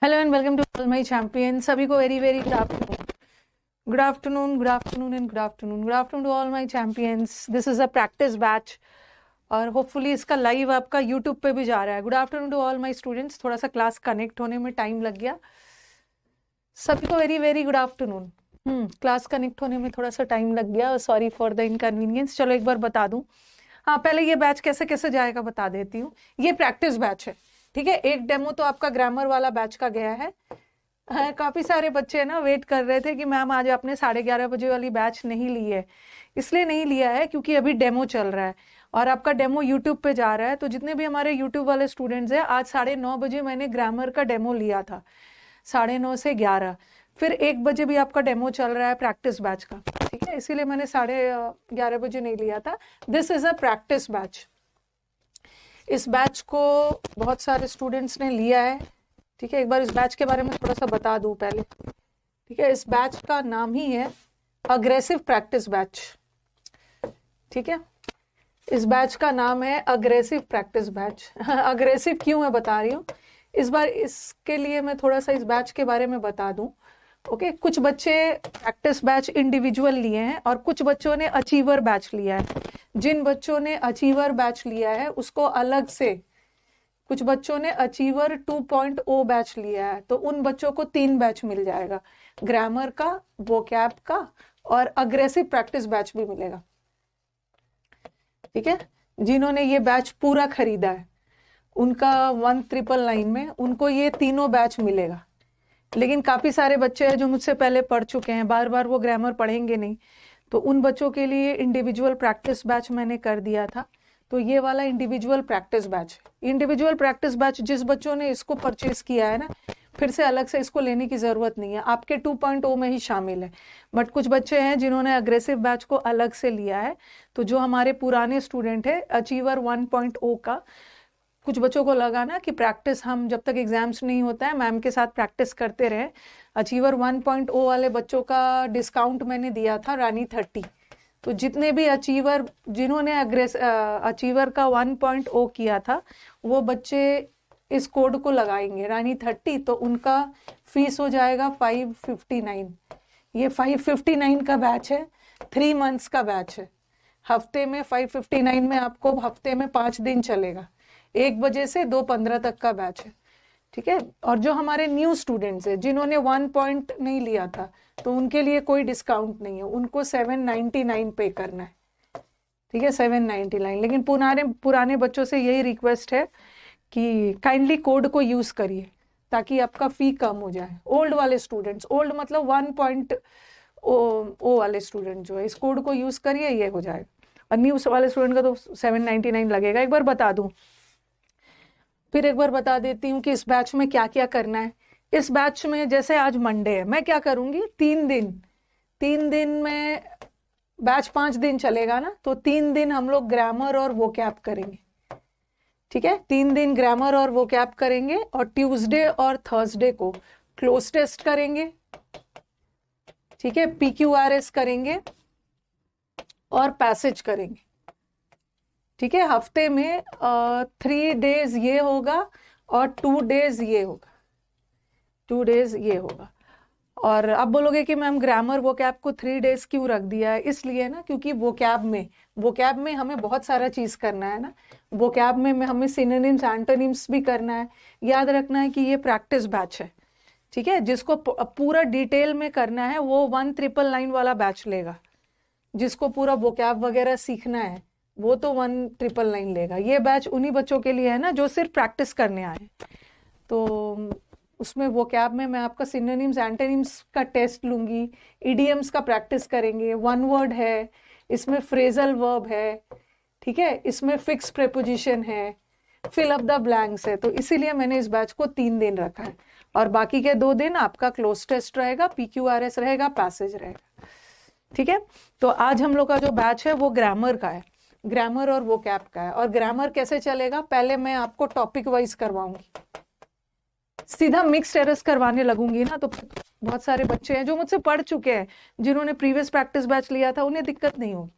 Hello and welcome to all my champion. सभी को very very good afternoon, good afternoon, good afternoon and good afternoon, good afternoon to all my champions. This is a practice batch और hopefully इसका live आपका YouTube पे भी जा रहा है। Good afternoon to all my students. थोड़ा सा क्लास कनेक्ट होने में टाइम लग गया, सभी को very very good afternoon. Class connect होने में थोड़ा सा टाइम लग गया, सॉरी फॉर द इनकन्वीनियंस। चलो एक बार बता दूं। हाँ, पहले ये बैच कैसे कैसे जाएगा बता देती हूँ। ये प्रैक्टिस बैच है, ठीक है। एक डेमो तो आपका ग्रामर वाला बैच का गया है। काफी सारे बच्चे ना वेट कर रहे थे कि मैम आज आपने 11:30 बजे वाली बैच नहीं ली है। इसलिए नहीं लिया है क्योंकि अभी डेमो चल रहा है और आपका डेमो यूट्यूब पे जा रहा है। तो जितने भी हमारे यूट्यूब वाले स्टूडेंट्स हैं, आज 9:30 बजे मैंने ग्रामर का डेमो लिया था, 9:30 से 11। फिर 1 बजे भी आपका डेमो चल रहा है प्रैक्टिस बैच का, ठीक है। इसीलिए मैंने 11:30 बजे नहीं लिया था। This is a practice batch. इस बैच को बहुत सारे स्टूडेंट्स ने लिया है, ठीक है। एक बार इस बैच के बारे में थोड़ा सा बता दूं पहले, ठीक है। इस बैच का नाम ही है अग्रेसिव प्रैक्टिस बैच, ठीक है। इस बैच का नाम है अग्रेसिव प्रैक्टिस बैच। अग्रेसिव क्यों है बता रही हूँ। इस बार इसके लिए मैं थोड़ा सा इस बैच के बारे में बता दूं। ओके, कुछ बच्चे प्रैक्टिस बैच इंडिविजुअल लिए हैं और कुछ बच्चों ने अचीवर बैच लिया है। जिन बच्चों ने अचीवर बैच लिया है उसको अलग से, कुछ बच्चों ने अचीवर 2.0 बैच लिया है, तो उन बच्चों को 3 बैच मिल जाएगा, ग्रामर का, वोकैब का और अग्रेसिव प्रैक्टिस बैच भी मिलेगा, ठीक है। जिन्होंने ये बैच पूरा खरीदा है उनका 1999 में उनको ये तीनों बैच मिलेगा। लेकिन काफी सारे बच्चे हैं जो मुझसे पहले पढ़ चुके हैं, बार बार वो ग्रामर पढ़ेंगे नहीं, तो उन बच्चों के लिए इंडिविजुअल प्रैक्टिस बैच मैंने कर दिया था। तो ये वाला individual practice batch, individual practice batch जिस बच्चों ने इसको परचेज किया है ना, फिर से अलग से इसको लेने की जरूरत नहीं है, आपके 2.0 में ही शामिल है। बट कुछ बच्चे हैं जिन्होंने अग्रेसिव बैच को अलग से लिया है। तो जो हमारे पुराने स्टूडेंट है अचीवर 1.0 का, कुछ बच्चों को लगा ना कि प्रैक्टिस हम जब तक एग्जाम्स नहीं होता है मैम के साथ प्रैक्टिस करते रहे। अचीवर 1.0 वाले बच्चों का डिस्काउंट मैंने दिया था रानी 30। तो जितने भी अचीवर, जिन्होंने अचीवर का 1.0 किया था, वो बच्चे इस कोड को लगाएंगे रानी 30, तो उनका फीस हो जाएगा 559। ये 559 का बैच है, 3 मंथ्स का बैच है। हफ्ते में 559 में आपको हफ्ते में 5 दिन चलेगा, 1 बजे से 2:15 तक का बैच है, ठीक है। और जो हमारे न्यू स्टूडेंट्स हैं जिन्होंने 1 पॉइंट नहीं लिया था, तो उनके लिए कोई डिस्काउंट नहीं है, उनको 799 पे करना है, ठीक है, 799। लेकिन पुराने बच्चों से यही रिक्वेस्ट है कि काइंडली कोड को यूज करिए ताकि आपका फी कम हो जाए। ओल्ड वाले स्टूडेंट्स, ओल्ड मतलब 1.0 वाले स्टूडेंट जो है, इस कोड को यूज करिए, ये हो जाएगा। और न्यू वाले स्टूडेंट का तो 799 लगेगा। एक बार बता दूं, फिर एक बार बता देती हूँ कि इस बैच में क्या क्या करना है। इस बैच में जैसे आज मंडे है, मैं क्या करूंगी, 3 दिन में बैच 5 दिन चलेगा ना, तो 3 दिन हम लोग ग्रामर और वोकैब करेंगे, ठीक है। 3 दिन ग्रामर और वोकैब करेंगे और ट्यूसडे और थर्सडे को क्लोज टेस्ट करेंगे, ठीक है, PQRS करेंगे और पैसेज करेंगे, ठीक है। हफ्ते में 3 डेज ये होगा और 2 डेज ये होगा, 2 डेज ये होगा। और अब बोलोगे कि मैम ग्रामर वोकैब को 3 डेज क्यों रख दिया है? इसलिए ना क्योंकि वोकैब में हमें बहुत सारा चीज करना है ना। वोकैब में हमें सिनोनिम्स एंटोनिम्स भी करना है। याद रखना है कि ये प्रैक्टिस बैच है, ठीक है। जिसको पूरा डिटेल में करना है वो 1999 वाला बैच लेगा। जिसको पूरा वोकैब वगैरह सीखना है वो तो 1999 लेगा। ये बैच उन्हीं बच्चों के लिए है ना जो सिर्फ प्रैक्टिस करने आए। तो उसमें वोकैब में मैं आपका सिनोनिम्स एंटोनिम्स का टेस्ट लूंगी, इडियम्स का प्रैक्टिस करेंगे, वन वर्ड है, इसमें फ्रेजल वर्ब है, ठीक है, इसमें फिक्स प्रेपोजिशन है, फिल अप द ब्लैंक्स है। तो इसीलिए मैंने इस बैच को 3 दिन रखा है और बाकी के 2 दिन आपका क्लोज टेस्ट रहेगा, PQRS रहेगा, पैसेज रहेगा, ठीक है। तो आज हम लोग का जो बैच है वो ग्रामर का है, ग्रामर और वोकैब का है। और ग्रामर कैसे चलेगा, पहले मैं आपको टॉपिक वाइज करवाऊंगी, सीधा मिक्स्ड एरर्स करवाने लगूंगी ना, तो बहुत सारे बच्चे हैं जो मुझसे पढ़ चुके हैं, जिन्होंने प्रीवियस प्रैक्टिस बैच लिया था, उन्हें दिक्कत नहीं होगी।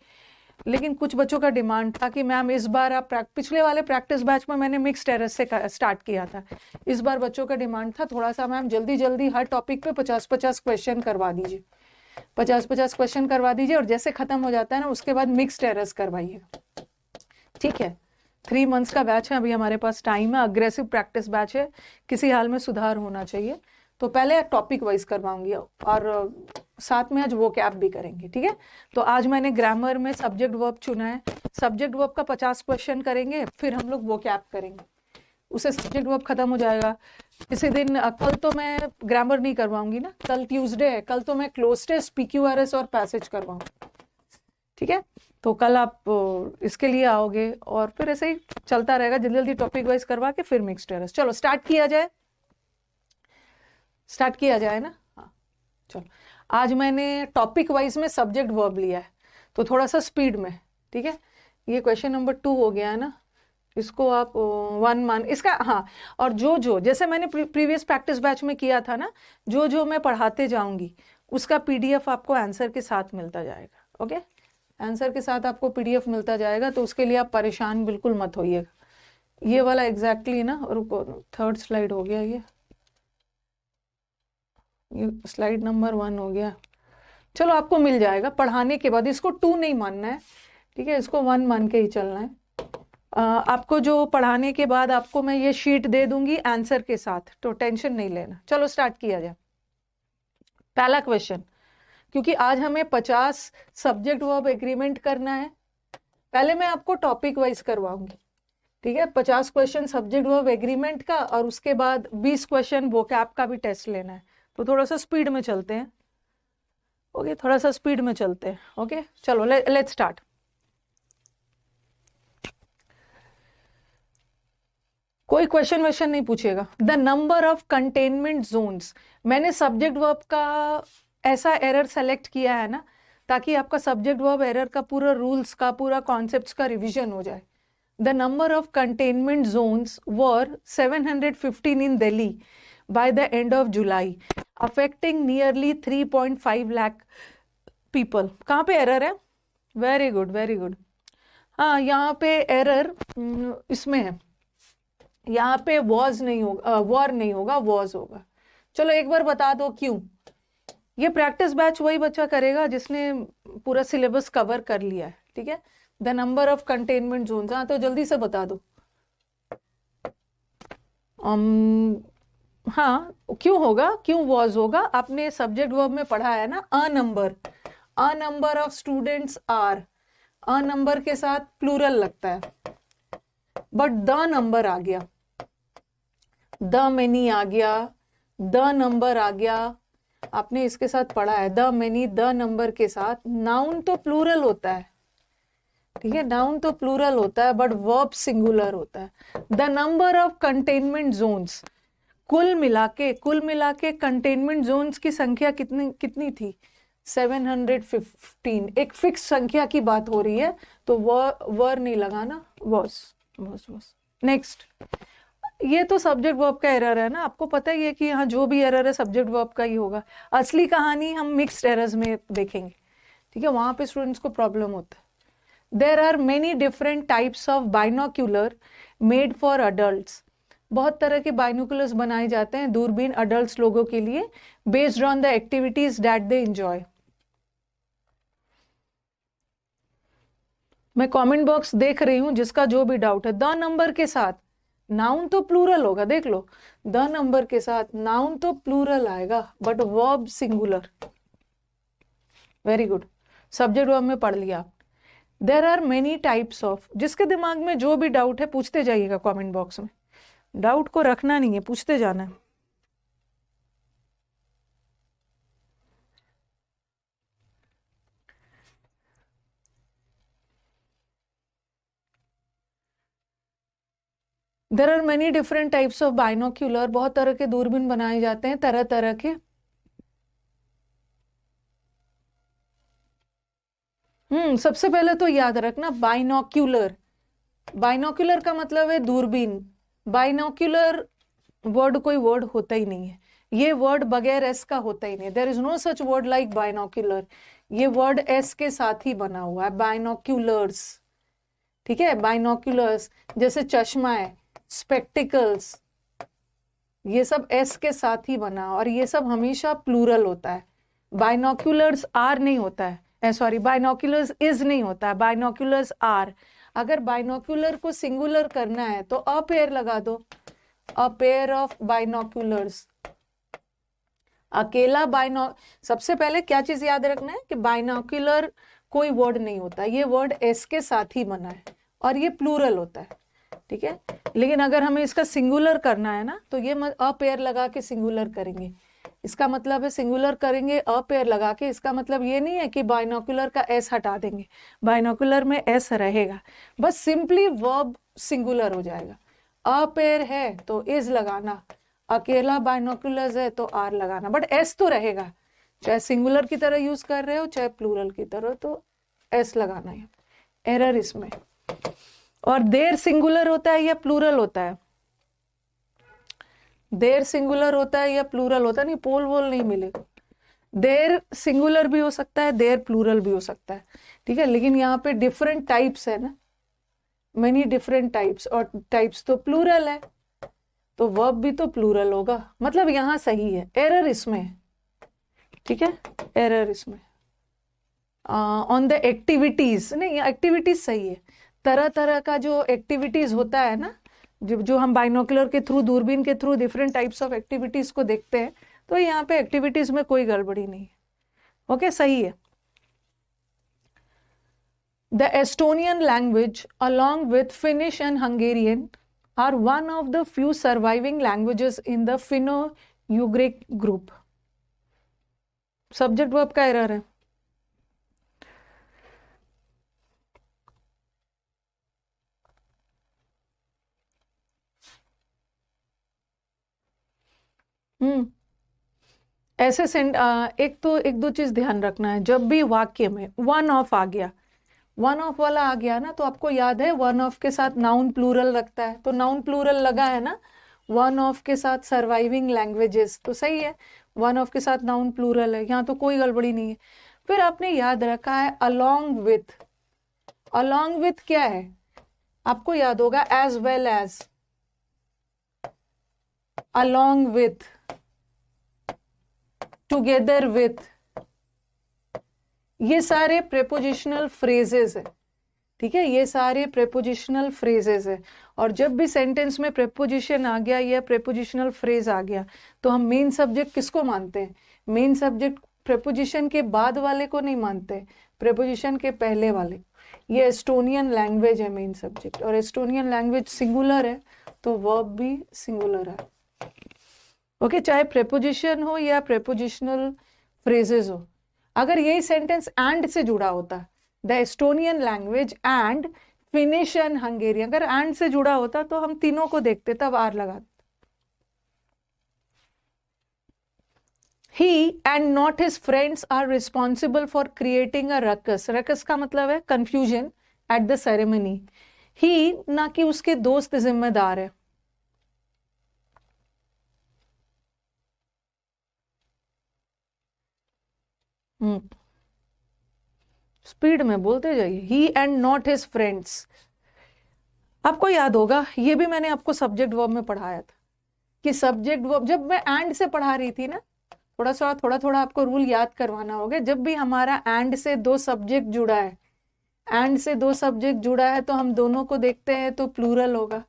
लेकिन कुछ बच्चों का डिमांड था कि मैम इस बार आप पिछले वाले प्रैक्टिस बैच में मैंने मिक्स टेरेस से स्टार्ट किया था, इस बार बच्चों का डिमांड था थोड़ा सा मैम जल्दी जल्दी हर टॉपिक पे 50-50 क्वेश्चन करवा दीजिए, 50-50 क्वेश्चन करवा दीजिए, और जैसे खत्म हो जाता है ना उसके बाद मिक्स टेरेस करवाइए। ठीक है, 3 मंथ्स का बैच है, अभी हमारे पास टाइम है, अग्रेसिव प्रैक्टिस बैच है, किसी हाल में सुधार होना चाहिए। तो पहले टॉपिक वाइज करवाऊंगी और साथ में आज वो कैप भी करेंगे। ठीक है, तो आज मैंने ग्रामर में सब्जेक्ट वर्ब चुना है, सब्जेक्ट वर्ब का 50 क्वेश्चन करेंगे, फिर हम लोग वो कैप करेंगे, उससे सब्जेक्ट वर्ब खत्म हो जाएगा। इसी दिन कल तो मैं ग्रामर नहीं करवाऊंगी ना, कल ट्यूसडे है, कल तो मैं क्लोज टेस्ट, PQRS और पैसेज करवाऊंगी। ठीक है, तो कल आप इसके लिए आओगे और फिर ऐसे ही चलता रहेगा, जल्दी जल्दी टॉपिक वाइज करवा के फिर मिक्स टेरेस। चलो स्टार्ट किया जाए, स्टार्ट किया जाए ना। हाँ चलो, आज मैंने टॉपिक वाइज में सब्जेक्ट वर्ब लिया है, तो थोड़ा सा स्पीड में। ठीक है, ये क्वेश्चन नंबर 2 हो गया है ना, इसको आप 1 मान इसका। हाँ, और जो जैसे मैंने प्रीवियस प्रैक्टिस बैच में किया था ना, जो मैं पढ़ाते जाऊंगी उसका PDF आपको आंसर के साथ मिलता जाएगा। ओके, आंसर के साथ आपको PDF मिलता जाएगा, तो उसके लिए आप परेशान बिल्कुल मत होइएगा। ये वाला एग्जैक्टली ना, रुको, 3rd स्लाइड हो गया, ये स्लाइड नंबर 1 हो गया। चलो आपको मिल जाएगा पढ़ाने के बाद, इसको 2 नहीं मानना है, ठीक है, इसको 1 मान के ही चलना है। आपको जो पढ़ाने के बाद आपको मैं ये शीट दे दूंगी आंसर के साथ, तो टेंशन नहीं लेना। चलो स्टार्ट किया जाए। पहला क्वेश्चन, क्योंकि आज हमें 50 सब्जेक्ट वर्ब एग्रीमेंट करना है, पहले मैं आपको टॉपिक वाइज करवाऊंगी। ठीक है, 50 क्वेश्चन सब्जेक्ट वर्ब एग्रीमेंट का, और उसके बाद 20 क्वेश्चन वोकैब का भी टेस्ट लेना है। तो थोड़ा सा स्पीड में चलते हैं। ओके, थोड़ा सा स्पीड में चलते हैं। ओके चलो, लेट्स स्टार्ट। कोई क्वेश्चन वेश्चन नहीं पूछेगा। The number of containment zones, मैंने सब्जेक्ट वर्ब का ऐसा एरर सेलेक्ट किया है ना, ताकि आपका सब्जेक्ट वर्ब एरर का पूरा रूल्स का, पूरा कॉन्सेप्ट्स का रिवीजन हो जाए। The number of containment zones were 715 in Delhi by the end of July, affecting nearly 3.5 lakh people। कहाँ पे एरर है? Very good, very good. हाँ, यहाँ पे एरर इसमें है, यहाँ पे वॉज नहीं होगा, वॉर नहीं होगा, वॉज होगा। चलो एक बार बता दो क्यों। ये प्रैक्टिस बैच वही बच्चा करेगा जिसने पूरा सिलेबस कवर कर लिया है। ठीक है, the number of containment zones, हाँ तो जल्दी से बता दो। हाँ, क्यों होगा, क्यों वॉज होगा? आपने सब्जेक्ट वर्ब में पढ़ा है ना, a number of students are, a number के साथ प्लूरल लगता है, बट द नंबर आ गया, द मेनी आ गया, द नंबर आ गया, आपने इसके साथ पढ़ा है, द मेनी द नंबर के साथ। नाउन तो प्लूरल होता है, ठीक है, नाउन तो प्लूरल होता है, बट वर्ब सिंगुलर होता है। The number of containment zones, कुल मिला के कंटेनमेंट जोन्स की संख्या कितनी थी? 715। एक फिक्स संख्या की बात हो रही है, तो वर नहीं लगाना, वॉज। नेक्स्ट, ये तो सब्जेक्ट वर्ब का एरर है ना, आपको पता ही है कि यहाँ जो भी एरर है सब्जेक्ट वर्ब का ही होगा। असली कहानी हम मिक्स्ड एरर्स में देखेंगे। ठीक है, वहां पे स्टूडेंट्स को प्रॉब्लम होता है। There are many different types of binocular made for adults, बहुत तरह के बाइनोकुलर्स बनाए जाते हैं दूरबीन अडल्ट्स लोगों के लिए, based on the activities that they enjoy. मैं कमेंट बॉक्स देख रही हूं, जिसका जो भी डाउट है। द नंबर के साथ नाउन तो प्लूरल होगा, देख लो, द नंबर के साथ नाउन तो प्लूरल आएगा, but verb singular. Very good, subject verb में पढ़ लिया। There are many types of, जिसके दिमाग में जो भी डाउट है पूछते जाइएगा कमेंट बॉक्स में, डाउट को रखना नहीं है, पूछते जाना है। There are many different types of binocular, बहुत तरह के दूरबीन बनाए जाते हैं, तरह तरह के। सबसे पहले तो याद रखना, बाइनोक्यूलर, बाइनोक्यूलर का मतलब है दूरबीन। बाइनोक्यूलर वर्ड कोई वर्ड होता ही नहीं है, ये वर्ड बगैर एस का होता ही नहीं, there is no such word like binocular. ये वर्ड एस के साथ ही बना हुआ है, बाइनोक्यूलर्स। ठीक है, बाइनोक्यूलर्स जैसे चश्मा है, स्पेक्टिकल्स, ये सब एस के साथ ही बना, और ये सब हमेशा प्लूरल होता है। बाइनोक्यूलर्स आर नहीं होता है, सॉरी बाइनोक्यूलर्स इज नहीं होता है, बाइनोक्यूलर्स आर। अगर बाइनोक्यूलर को सिंगुलर करना है तो अ पेयर लगा दो, अ पेयर ऑफ बाइनोक्यूलर्स। अकेला सबसे पहले क्या चीज याद रखना है कि बाइनोक्यूलर कोई वर्ड नहीं होता, ये वर्ड एस के साथ ही बना है और ये प्लूरल होता है। ठीक है, लेकिन अगर हमें इसका सिंगुलर करना है ना, तो ये अ पेयर लगा के सिंगुलर करेंगे। इसका मतलब है सिंगुलर करेंगे अ पेयर लगा के, इसका मतलब ये नहीं है कि बाइनोक्यूलर का एस हटा देंगे, बाइनोक्यूलर में एस रहेगा, बस सिंपली वर्ब सिंगुलर हो जाएगा। अ पेयर है तो इज लगाना, अकेला बाइनोक्यूलर्स है तो आर लगाना, बट एस तो रहेगा, चाहे सिंगुलर की तरह यूज कर रहे हो चाहे प्लूरल की तरह, तो एस लगाना है। एरर इसमें। और देर सिंगुलर होता है या प्लूरल होता है? देर सिंगुलर होता है या प्लूरल होता है? नहीं, पोल वोल नहीं मिलेगा। देर सिंगुलर भी हो सकता है, देर प्लूरल भी हो सकता है। ठीक है, लेकिन यहाँ पे डिफरेंट टाइप्स है ना, मेनी डिफरेंट टाइप्स, और टाइप्स तो प्लूरल है, तो वर्ब भी तो प्लूरल होगा, मतलब यहाँ सही है। एरर इसमें है। ठीक है, एरर इसमें ऑन द एक्टिविटीज, नहीं एक्टिविटीज सही है। तरह तरह का जो एक्टिविटीज होता है ना, जो हम बाइनोकुलर के थ्रू, दूरबीन के through different types of activities को देखते हैं, तो यहाँ पे एक्टिविटीज में कोई गड़बड़ी नहीं है। ओके, सही है। The Estonian language, along with Finnish and Hungarian, are one of the few surviving languages in the Finno-Ugric group. Subject verb का एरर है। ऐसे एक दो चीज ध्यान रखना है, जब भी वाक्य में वन ऑफ आ गया, वन ऑफ वाला आ गया ना, तो आपको याद है वन ऑफ के साथ नाउन प्लूरल लगता है, तो नाउन प्लूरल लगा है ना वन ऑफ के साथ, सर्वाइविंग लैंग्वेजेस, तो सही है, वन ऑफ के साथ नाउन प्लूरल है, यहाँ तो कोई गड़बड़ी नहीं है। फिर आपने याद रखा है अलोंग विथ, अलोंग विथ क्या है आपको याद होगा, as well as, along with, together with, ये सारे प्रेपोजिशनल फ्रेजेस है। ठीक है, ये सारे प्रेपोजिशनल फ्रेजेस है, और जब भी सेंटेंस में प्रेपोजिशन आ गया या प्रेपोजिशनल फ्रेज आ गया, तो हम मेन सब्जेक्ट किसको मानते हैं? मेन सब्जेक्ट प्रेपोजिशन के बाद वाले को नहीं मानते, प्रेपोजिशन के पहले वाले। ये एस्टोनियन लैंग्वेज है मेन सब्जेक्ट, और एस्टोनियन लैंग्वेज सिंगुलर है, तो वर्ब भी सिंगुलर है। ओके, चाहे प्रेपोजिशन हो या प्रेपोजिशनल फ्रेजेस हो। अगर यही सेंटेंस एंड से जुड़ा होता, the Estonian language and finish and Hungarian, अगर एंड से जुड़ा होता तो हम तीनों को देखते, तब आर लगाते। He and not his friends are responsible for creating a ruckus. Ruckus का मतलब है confusion at the ceremony. He ना कि उसके दोस्त जिम्मेदार है। स्पीड में बोलते जाइए। ही एंड नॉट हिज फ्रेंड्स, आपको याद होगा, ये भी मैंने आपको सब्जेक्ट वर्ब में पढ़ाया था कि सब्जेक्ट वर्ब, जब मैं एंड से पढ़ा रही थी ना, थोड़ा थोड़ा आपको रूल याद करवाना होगा। जब भी हमारा एंड से दो सब्जेक्ट जुड़ा है, एंड से दो सब्जेक्ट जुड़ा है, तो हम दोनों को देखते हैं तो प्लूरल होगा।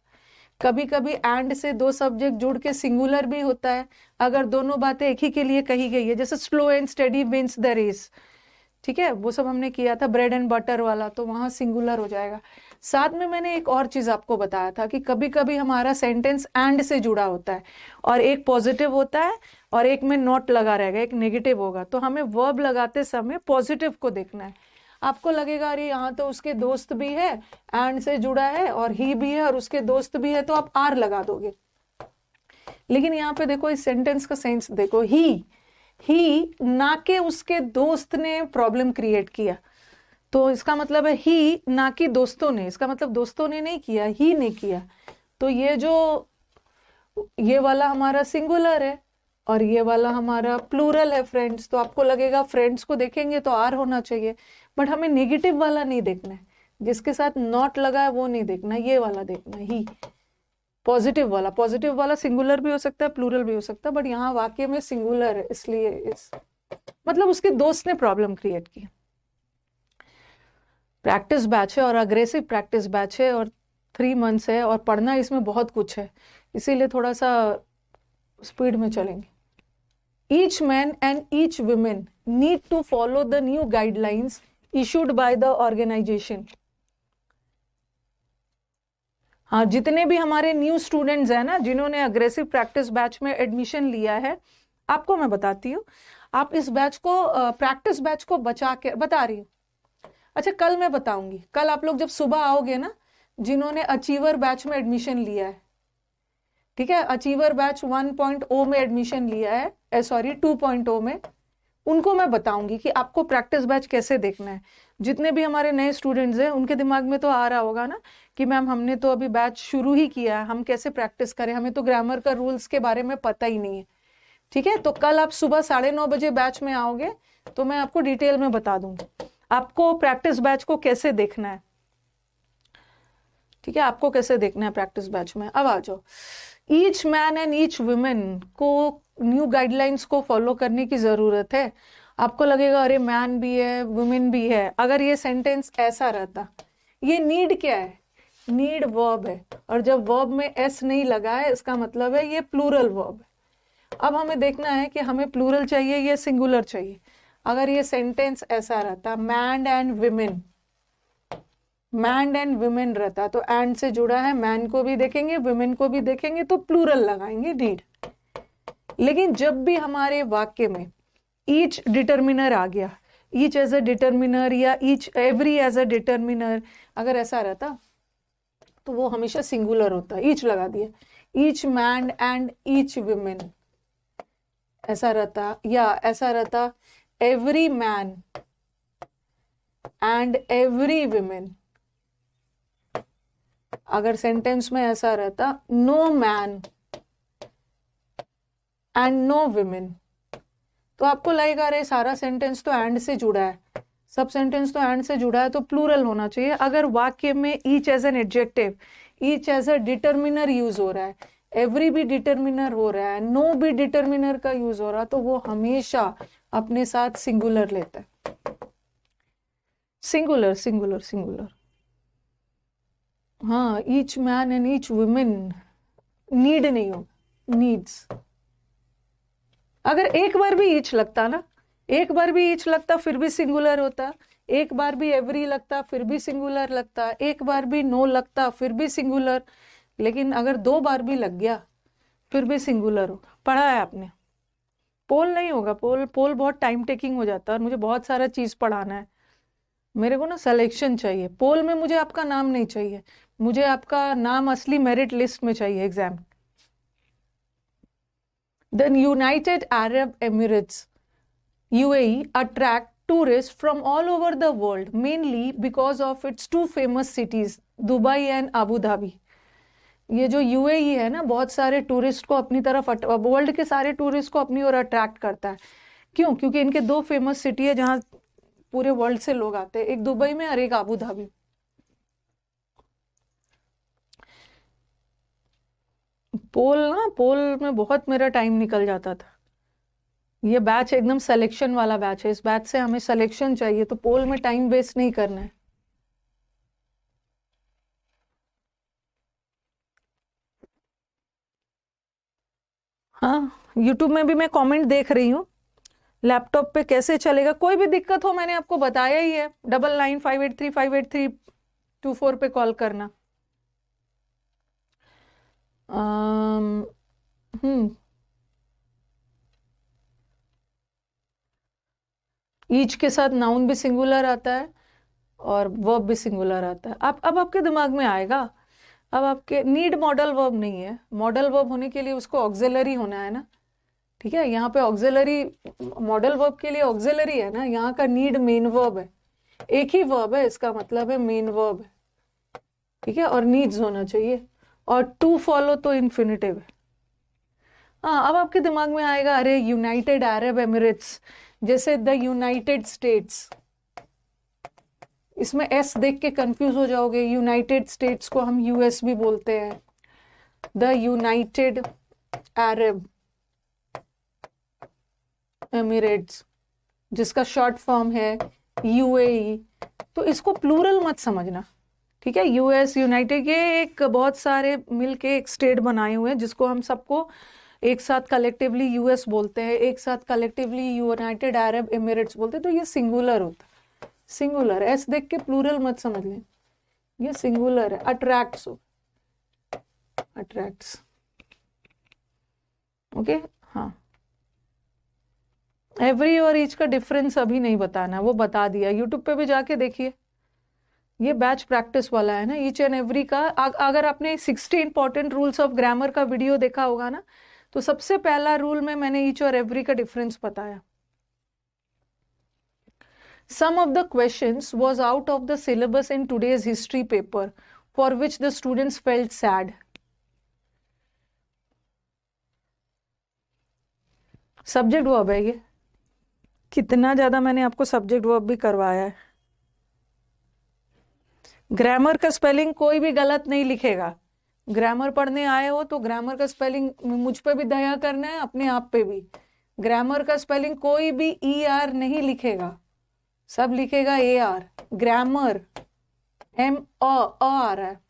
कभी कभी एंड से दो सब्जेक्ट जुड़ के सिंगुलर भी होता है, अगर दोनों बातें एक ही के लिए कही गई है, जैसे slow and steady wins the race. ठीक है, वो सब हमने किया था, ब्रेड एंड बटर वाला, तो वहां सिंगुलर हो जाएगा। साथ में मैंने एक और चीज आपको बताया था कि कभी कभी हमारा सेंटेंस एंड से जुड़ा होता है, और एक पॉजिटिव होता है और एक में नॉट लगा रहेगा, एक नेगेटिव होगा, तो हमें वर्ब लगाते समय पॉजिटिव को देखना है। आपको लगेगा अरे यहाँ तो उसके दोस्त भी है, एंड से जुड़ा है, और ही भी है और उसके दोस्त भी है, तो आप आर लगा दोगे। लेकिन यहाँ पे देखो, इस सेंटेंस का सेंस देखो, ही ना के उसके दोस्त ने प्रॉब्लम क्रिएट किया, तो इसका मतलब है ही ना कि दोस्तों ने, इसका मतलब दोस्तों ने नहीं किया, ही ने किया। तो ये वाला हमारा सिंगुलर है, और ये वाला हमारा प्लूरल है फ्रेंड्स, तो आपको लगेगा फ्रेंड्स को देखेंगे तो आर होना चाहिए, बट हमें नेगेटिव वाला नहीं देखना है, जिसके साथ नॉट लगा है वो नहीं देखना, ये वाला देखना है ही, पॉजिटिव वाला सिंगुलर भी हो सकता है प्लूरल भी हो सकता है, बट यहाँ वाक्य में सिंगुलर है, इसलिए इस मतलब उसके दोस्त ने प्रॉब्लम क्रिएट की। प्रैक्टिस बैच है और अग्रेसिव प्रैक्टिस बैच है और 3 मंथ्स है और पढ़ना इसमें बहुत कुछ है, इसीलिए थोड़ा सा स्पीड में चलेंगे। Each man and each women need to follow the new guidelines issued by the organisation. हाँ, जितने भी हमारे न्यू स्टूडेंट्स हैं ना, जिन्होंने अग्रेसिव प्रैक्टिस बैच में एडमिशन लिया है, आपको मैं बताती हूँ, आप इस बैच को प्रैक्टिस बैच को बचा के बता रही हूँ। अच्छा, कल मैं बताऊंगी, कल आप लोग जब सुबह आओगे ना, जिन्होंने अचीवर बैच में एडमिशन लिया है, ठीक है, अचीवर बैच 1.0 में एडमिशन लिया है, सॉरी 2.0 में, उनको मैं बताऊंगी कि आपको प्रैक्टिस बैच कैसे देखना है। जितने भी हमारे नए स्टूडेंट्स हैं उनके दिमाग में तो आ रहा होगा ना कि मैम हमने तो अभी बैच शुरू ही किया है, हम कैसे प्रैक्टिस करें, हमें तो ग्रामर का रूल्स के बारे में पता ही नहीं है। ठीक है, तो कल आप सुबह 9:30 बजे बैच में आओगे तो मैं आपको डिटेल में बता दूंगी आपको प्रैक्टिस बैच को कैसे देखना है। ठीक है, आपको कैसे देखना है प्रैक्टिस बैच में। अब आ जाओ, each man and each women को न्यू गाइडलाइंस को फॉलो करने की जरूरत है। आपको लगेगा अरे मैन भी है वुमेन भी है, अगर ये सेंटेंस ऐसा रहता, ये नीड क्या है, नीड वर्ब है, और जब वर्ब में एस नहीं लगा है इसका मतलब है ये प्लूरल वर्ब है। अब हमें देखना है कि हमें प्लूरल चाहिए या सिंगुलर चाहिए। अगर ये सेंटेंस ऐसा रहता, man and women, man and women रहता, तो एंड से जुड़ा है, मैन को भी देखेंगे वुमेन को भी देखेंगे तो प्लूरल लगाएंगे नीड। लेकिन जब भी हमारे वाक्य में ईच डिटर्मिनर आ गया, ईच एज अ डिटर्मिनर या each every as a determiner, अगर ऐसा रहता तो वो हमेशा सिंगुलर होता, ईच लगा दिया, each man and each women ऐसा रहता, या ऐसा रहता every man and every women. अगर सेंटेंस में ऐसा रहता no man and no women, तो आपको लगेगा अरे सारा सेंटेंस तो एंड से जुड़ा है, सब सेंटेंस तो एंड से जुड़ा है तो प्लूरल होना चाहिए। अगर वाक्य में each as an adjective, each as a determiner use हो रहा है, एवरी भी डिटर्मिनर हो रहा है, नो भी डिटर्मिनर का यूज हो रहा है, तो वो हमेशा अपने साथ सिंगुलर लेता है। Singular singular singular. हाँ, each man and each women, need नहीं हो, नीड्स। अगर एक बार भी ईच लगता ना, एक बार भी ईच लगता फिर भी सिंगुलर होता, एक बार भी एवरी लगता फिर भी सिंगुलर लगता, एक बार भी नो लगता फिर भी सिंगुलर, लेकिन अगर 2 बार भी लग गया फिर भी सिंगुलर होगा। पढ़ा है आपने? पोल नहीं होगा, पोल पोल बहुत टाइम टेकिंग हो जाता है और मुझे बहुत सारा चीज पढ़ाना है, मेरे को ना सिलेक्शन चाहिए। पोल में मुझे आपका नाम नहीं चाहिए, मुझे आपका नाम असली मेरिट लिस्ट में चाहिए exam. The United Arab Emirates UAE attract tourists from all over the world mainly because of its 2 famous cities Dubai and Abu Dhabi. ये जो यूएई है ना, बहुत सारे टूरिस्ट को अपनी तरफ, वर्ल्ड के सारे टूरिस्ट को अपनी ओर अट्रैक्ट करता है। क्यों? क्योंकि इनके 2 फेमस सिटी है जहां पूरे वर्ल्ड से लोग आते हैं, एक दुबई में और एक अबू धाबी। पोल में बहुत मेरा टाइम निकल जाता था। ये बैच एकदम सिलेक्शन वाला बैच है, इस बैच से हमें सिलेक्शन चाहिए, तो पोल में टाइम वेस्ट नहीं करना है। हाँ, यूट्यूब में भी मैं कमेंट देख रही हूँ, लैपटॉप पे कैसे चलेगा। कोई भी दिक्कत हो मैंने आपको बताया ही है, 9958358324 पे कॉल करना। ईच के साथ नाउन भी सिंगुलर आता है और वर्ब भी सिंगुलर आता है। अब आपके दिमाग में आएगा, अब आपके नीड मॉडल वर्ब नहीं है, मॉडल वर्ब होने के लिए उसको ऑक्सिलरी होना है ना। ठीक है, यहाँ पे ऑक्सिलरी, मॉडल वर्ब के लिए ऑक्सिलरी है ना, यहाँ का नीड मेन वर्ब है, एक ही वर्ब है, इसका मतलब है मेन वर्ब है। ठीक है, और नीड्स होना चाहिए, और टू फॉलो तो इन्फिनिटिव है। हाँ, अब आपके दिमाग में आएगा अरे यूनाइटेड अरब एमिरेट्स, जैसे द यूनाइटेड स्टेट्स, इसमें एस देख के कंफ्यूज हो जाओगे। यूनाइटेड स्टेट्स को हम यूएस भी बोलते हैं, द यूनाइटेड अरब एमिरेट्स, जिसका शॉर्ट फॉर्म है यूएई। तो इसको प्लूरल मत समझना, ठीक है। यूएस, यूनाइटेड, ये एक बहुत सारे मिलके एक स्टेट बनाए हुए हैं जिसको हम सबको एक साथ कलेक्टिवली यूएस बोलते हैं, एक साथ कलेक्टिवली यूनाइटेड अरब एमिरेट्स बोलते हैं। तो ये सिंगुलर होता है, सिंगुलर। एस देख के प्लूरल मत समझ लें, ये सिंगुलर है। Attracts, attracts, okay. हाँ, एवरी और ईच का डिफरेंस अभी नहीं बताना, वो बता दिया, यूट्यूब पे भी जाके देखिए। ये बैच प्रैक्टिस वाला है ना, ईच एंड एवरी का। अगर आपने 60 इंपॉर्टेंट रूल्स ऑफ ग्रामर का वीडियो देखा होगा ना, तो सबसे पहला रूल में मैंने ईच और एवरी का डिफरेंस बताया। Some of the questions was out of the syllabus in today's history paper, for which the students felt sad. Subject verb है ये, कितना ज्यादा मैंने आपको सब्जेक्ट वर्ब भी करवाया है। ग्रामर का स्पेलिंग कोई भी गलत नहीं लिखेगा। ग्रामर पढ़ने आए हो तो ग्रामर का स्पेलिंग मुझ पे भी दया करना है, अपने आप पे भी। ग्रामर का स्पेलिंग कोई भी ई आर नहीं लिखेगा, सब लिखेगा ए आर। ग्रामर एम आ रहा है।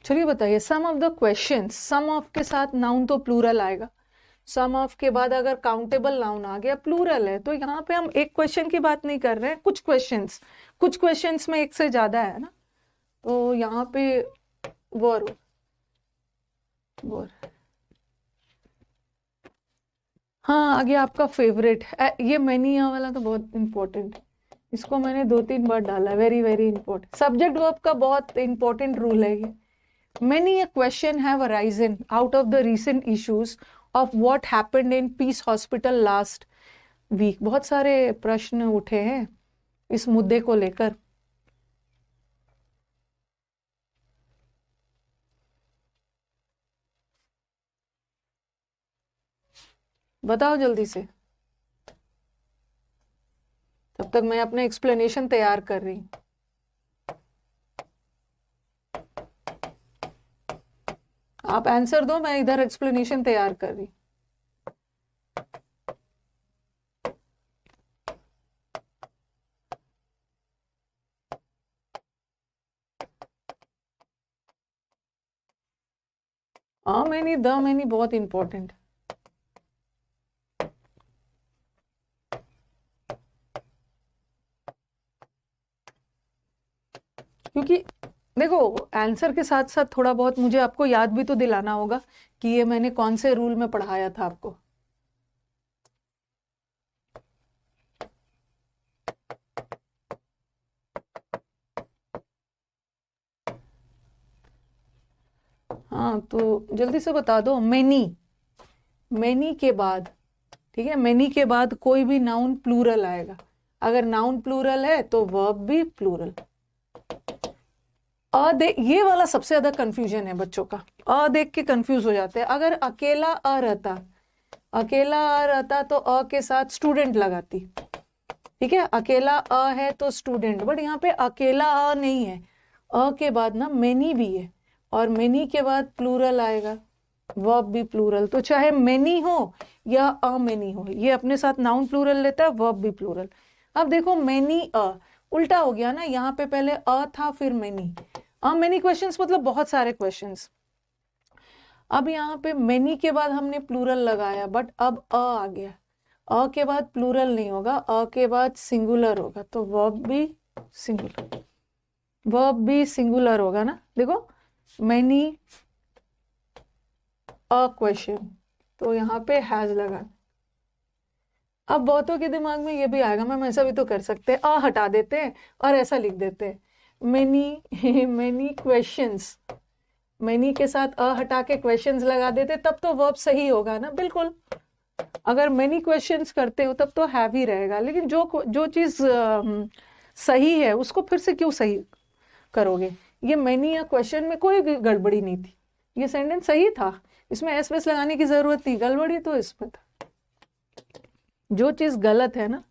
चलिए बताइए, some of the questions, some of के साथ नाउन तो प्लूरल आएगा। सम ऑफ के बाद अगर काउंटेबल नाउन आ गया, प्लूरल है। तो यहाँ पे हम एक क्वेश्चन की बात नहीं कर रहे हैं, कुछ क्वेश्चंस में एक से ज्यादा है ना, तो यहाँ पे वर। हाँ, आगे आपका फेवरेट ये मैनिया वाला तो बहुत इंपॉर्टेंट, इसको मैंने 2-3 बार डाला, very very important. Subject verb का बहुत इंपॉर्टेंट रूल है ये। Many a question have arisen out of the recent issues of what happened in Peace Hospital last week. बहुत सारे प्रश्न उठे हैं इस मुद्दे को लेकर। बताओ जल्दी से, तब तक मैं अपना एक्सप्लेनेशन तैयार कर रही हूँ। आप आंसर दो, मैं इधर एक्सप्लेनेशन तैयार कर रही। मैनी द मैनी बहुत इंपॉर्टेंट। क्योंकि देखो, आंसर के साथ साथ थोड़ा बहुत मुझे आपको याद भी तो दिलाना होगा कि ये मैंने कौन से रूल में पढ़ाया था आपको। हाँ, तो जल्दी से बता दो। मेनी के बाद, ठीक है, मेनी के बाद कोई भी नाउन प्लूरल आएगा। अगर नाउन प्लूरल है तो वर्ब भी प्लूरल। ये वाला सबसे ज्यादा कंफ्यूजन है बच्चों का, देख के कंफ्यूज हो जाते हैं। अगर अकेला रहता तो के साथ स्टूडेंट लगाती, ठीक है। अकेला है तो स्टूडेंट, बट यहाँ पे अकेला नहीं है। के बाद ना मेनी भी है, और मेनी के बाद प्लूरल आएगा, वर्ब भी प्लूरल। तो चाहे मेनी हो या मेनी हो, ये अपने साथ नाउन प्लूरल लेता है, वर्ब भी प्लूरल। अब देखो, मेनी उल्टा हो गया ना, यहाँ पे पहले था फिर मेनी। मेनी क्वेश्चंस मतलब बहुत सारे क्वेश्चंस। अब यहाँ पे मेनी के बाद हमने प्लूरल लगाया, बट अब आ गया। के बाद प्लूरल नहीं होगा, के बाद सिंगुलर होगा, तो वर्ब भी सिंगुलर होगा ना। देखो, मेनी अ क्वेश्चन, तो यहाँ पे हैज लगा। अब बहुतों के दिमाग में ये भी आएगा, मैम ऐसा भी तो कर सकते हैं, हटा देते हैं और ऐसा लिख देते हैं, मेनी क्वेश्चंस। मेनी के साथ हटा के क्वेश्चंस लगा देते, तब तो वर्ब सही होगा ना। बिल्कुल, अगर मेनी क्वेश्चंस करते हो तब तो हैव ही रहेगा। लेकिन जो चीज सही है उसको फिर से क्यों सही करोगे। ये मैनी या क्वेश्चन में कोई गड़बड़ी नहीं थी, ये सेंटेंस सही था, इसमें एस वेस लगाने की जरूरत नहीं, गड़बड़ी तो इसमें था। जो चीज गलत है ना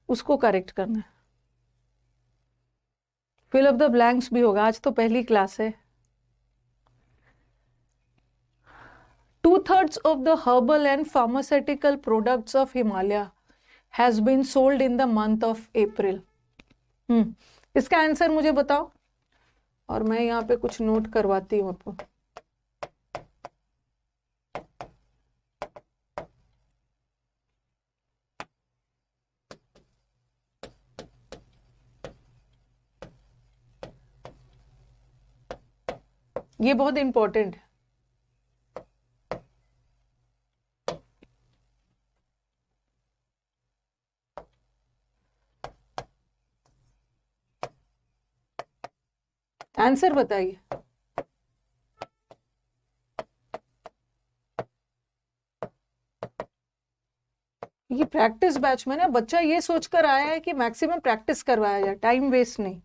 उसको करेक्ट करना है। फिल अप द ब्लैंक्स भी होगा, आज तो पहली क्लास है। 2/3 of the herbal and pharmaceutical products of Himalaya has been sold in the month of April. इसका आंसर मुझे बताओ, और मैं यहाँ पे कुछ नोट करवाती हूँ आपको। ये बहुत इंपॉर्टेंट है। आंसर बताइए। ये प्रैक्टिस बैच में ना बच्चा ये सोचकर आया है कि मैक्सिमम प्रैक्टिस करवाया जाए, टाइम वेस्ट नहीं।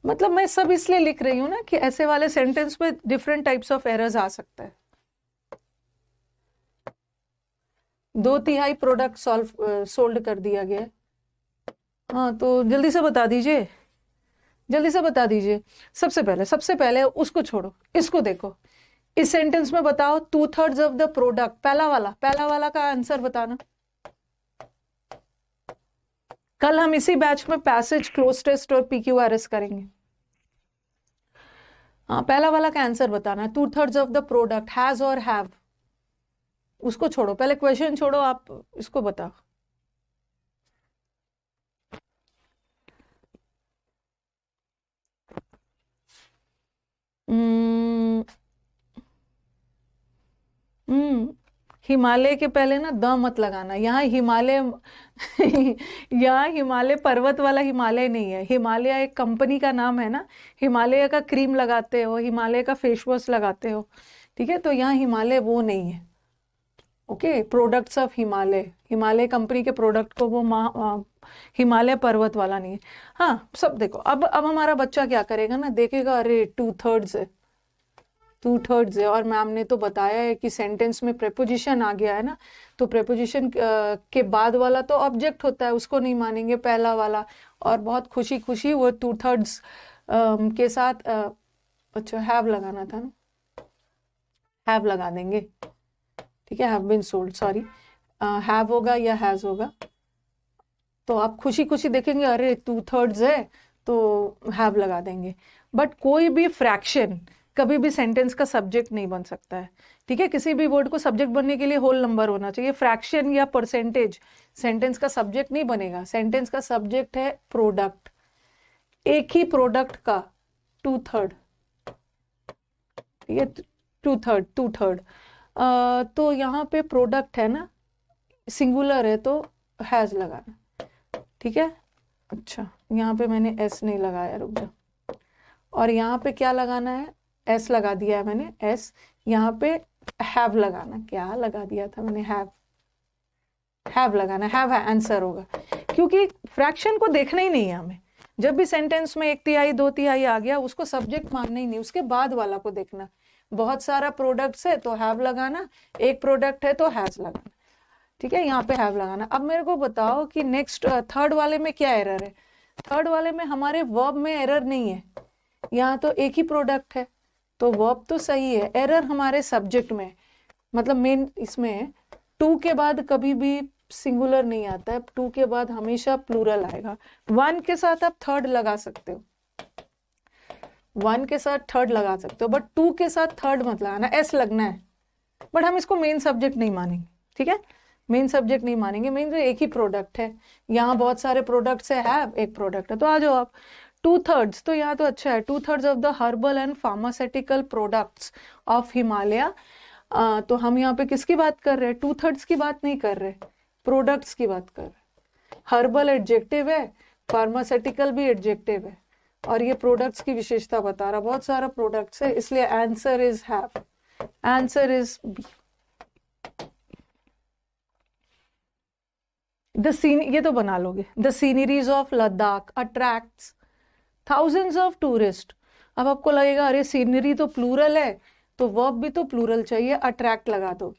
मतलब मैं सब इसलिए लिख रही हूँ ना कि ऐसे वाले सेंटेंस में डिफरेंट टाइप्स ऑफ एरर्स आ सकता है। 2/3 प्रोडक्ट सोल्ड कर दिया गया। हाँ तो जल्दी से बता दीजिए, जल्दी से बता दीजिए। सबसे पहले उसको छोड़ो, इसको देखो। इस सेंटेंस में बताओ 2/3 ऑफ द प्रोडक्ट, पहला वाला का आंसर बताना। कल हम इसी बैच में पैसेज, क्लोज टेस्ट और PQRS करेंगे। हाँ पहला वाला का आंसर बताना। 2/3 ऑफ द प्रोडक्ट हैज और हैव, उसको छोड़ो, पहले क्वेश्चन छोड़ो, आप इसको बताओ। हिमालय के पहले ना द मत लगाना। यहाँ हिमालय यहाँ हिमालय पर्वत वाला हिमालय नहीं है। हिमालय एक कंपनी का नाम है ना। हिमालय का क्रीम लगाते हो, हिमालय का फेस वॉश लगाते हो, ठीक है। तो यहाँ हिमालय वो नहीं है। Okay, products of Himalaya, Himalaya company के प्रोडक्ट को वो हिमालय पर्वत वाला नहीं है। हाँ सब देखो। अब हमारा बच्चा क्या करेगा ना, देखेगा अरे 2/3 है, 2/3 है, और मैम ने तो बताया है कि सेंटेंस में प्रेपोजिशन आ गया है ना, तो प्रेपोजिशन के बाद वाला तो ऑब्जेक्ट होता है, उसको नहीं मानेंगे, पहला वाला। और बहुत खुशी खुशी वो 2/3 के साथ अच्छा हैव लगाना था ना, हैव लगा देंगे, ठीक है। Have been sold, sorry, have होगा या हैज होगा। तो आप खुशी खुशी देखेंगे अरे 2/3 है तो हैव लगा देंगे। बट कोई भी फ्रैक्शन कभी भी सेंटेंस का सब्जेक्ट नहीं बन सकता है, ठीक है। किसी भी वर्ड को सब्जेक्ट बनने के लिए होल नंबर होना चाहिए। फ्रैक्शन या परसेंटेज सेंटेंस का सब्जेक्ट नहीं बनेगा। सेंटेंस का सब्जेक्ट है प्रोडक्ट, एक ही प्रोडक्ट का 2/3, ठीक है। 2/3 तो यहाँ पे प्रोडक्ट है ना, सिंगुलर है तो हैज लगाना, ठीक है। अच्छा यहाँ पे मैंने एस नहीं लगाया, रुक जा। और यहाँ पे क्या लगाना है, एस लगा दिया है मैंने, एस। यहाँ पे हैव लगाना, क्या लगा दिया था मैंने, हैव लगाना, हैव आंसर होगा। क्योंकि फ्रैक्शन को देखना ही नहीं है हमें। जब भी सेंटेंस में 1/3 2/3 आ गया, उसको सब्जेक्ट मानना ही नहीं, उसके बाद वाला को देखना। बहुत सारा प्रोडक्ट्स है तो हैव लगाना, एक प्रोडक्ट है तो हैज लगाना, ठीक है। यहाँ पे हैव लगाना। अब मेरे को बताओ कि नेक्स्ट थर्ड वाले में क्या एरर है। थर्ड वाले में हमारे वर्ब में एरर नहीं है, यहाँ तो एक ही प्रोडक्ट है तो वर्ब तो सही है। एरर हमारे सब्जेक्ट में, मतलब मेन इसमें 2 के बाद कभी भी सिंगुलर नहीं आता है, 2 के बाद हमेशा प्लूरल आएगा। 1 के साथ आप थर्ड लगा सकते हो, 1 के साथ थर्ड लगा सकते हो, बट 2 के साथ थर्ड मत लगाना, एस लगना है। बट हम इसको मेन सब्जेक्ट नहीं मानेंगे, ठीक है। मेन सब्जेक्ट नहीं मानेंगे, मेन तो एक ही प्रोडक्ट है। यहाँ बहुत सारे प्रोडक्ट्स है, हैव एक प्रोडक्ट है, तो आ जाओ आप। 2/3 तो यहाँ तो अच्छा है। 2/3 of the herbal and pharmaceutical products of Himalaya. तो हम यहाँ पे किसकी बात कर रहे हैं, 2/3 की बात नहीं कर रहे, प्रोडक्ट्स की बात कर रहे। हर्बल एडजेक्टिव है, फार्मास्यूटिकल भी एडजेक्टिव है, और ये प्रोडक्ट्स की विशेषता बता रहा। बहुत सारा प्रोडक्ट्स है, इसलिए answer is have, answer is B. The scene, ये तो बना लोगे, the sceneries of Ladakh attracts thousands of tourist. अब आपको लगेगा अरे सीनरी तो प्लूरल है तो वर्ब भी तो प्लूरल चाहिए, अट्रैक्ट लगा दो,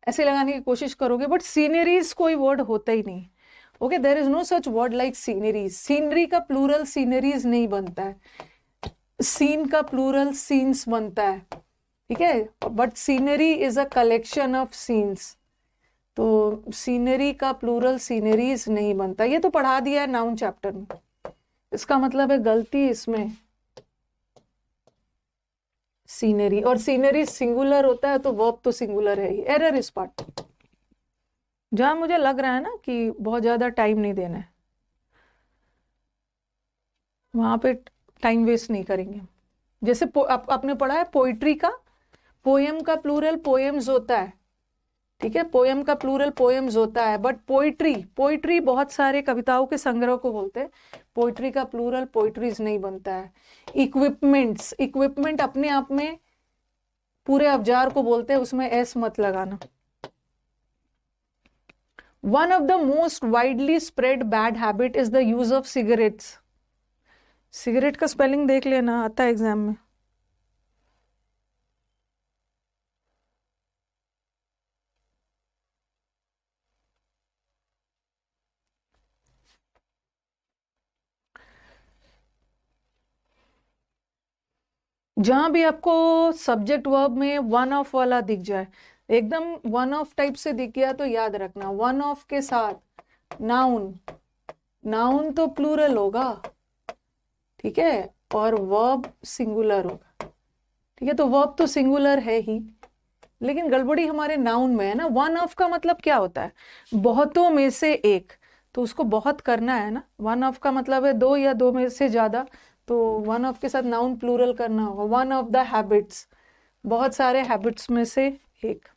ऐसे लगाने की कोशिश करोगे, बट सीनरीज कोई वर्ड होता ही नहीं। Okay, there is no such word like sceneries. Scenery का प्लूरल सीनरीज नहीं बनता है, सीन का प्लूरल सीन्स बनता है, ठीक है, but scenery is a collection of scenes, तो सीनरी का प्लूरल सीनरीज नहीं बनता। ये तो पढ़ा दिया है नाउन चैप्टर में, इसका मतलब है गलती इसमें सीनरी, और सीनरी सिंगुलर होता है तो वर्ब तो सिंगुलर है ही। एरर इस पार्ट, जहां मुझे लग रहा है ना कि बहुत ज्यादा टाइम नहीं देना है, वहां पे टाइम वेस्ट नहीं करेंगे। जैसे आपने पढ़ा है पोइट्री का, पोएम का प्लूरल पोएम्स होता है, ठीक है, पोएम का प्लूरल पोएम्स होता है, बट पोइट्री, पोइट्री बहुत सारे कविताओं के संग्रह को बोलते हैं, पोइट्री का प्लूरल पोइट्रीज नहीं बनता है। इक्विपमेंट्स, इक्विपमेंट अपने आप में पूरे औजार को बोलते हैं, उसमें एस मत लगाना। One of the most widely spread bad habit is the use of cigarettes. Cigarette का स्पेलिंग देख लेना, आता है एग्जाम में। जहां भी आपको सब्जेक्ट वर्ब में वन ऑफ वाला दिख जाए, एकदम वन ऑफ टाइप से दिख गया तो याद रखना, वन ऑफ के साथ नाउन, नाउन तो प्लूरल होगा, ठीक है, और वर्ब सिंगुलर होगा, ठीक है, तो वर्ब तो सिंगुलर है ही, लेकिन गड़बड़ी हमारे नाउन में है ना। वन ऑफ का मतलब क्या होता है, बहुतों में से एक, तो उसको बहुत करना है ना। वन ऑफ का मतलब है दो या दो में से ज्यादा, तो वन ऑफ के साथ नाउन प्लूरल करना होगा। वन ऑफ द हैबिट्स, बहुत सारे हैबिट्स में से एक।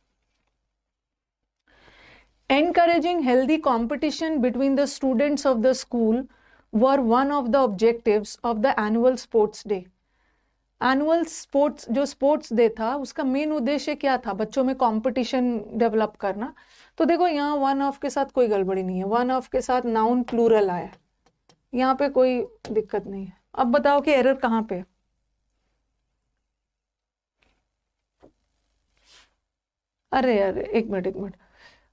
Encouraging healthy competition between the students of the school were one of the objectives of the annual sports day. Annual sports, जो स्पोर्ट्स डे था, उसका मेन उद्देश्य क्या था, बच्चों में कंपटीशन डेवलप करना। तो देखो यहाँ वन ऑफ के साथ कोई गड़बड़ी नहीं है, वन ऑफ के साथ नाउन प्लूरल आया, यहाँ पे कोई दिक्कत नहीं है। अब बताओ कि एरर कहाँ पे। अरे अरे एक मिनट एक मिनट,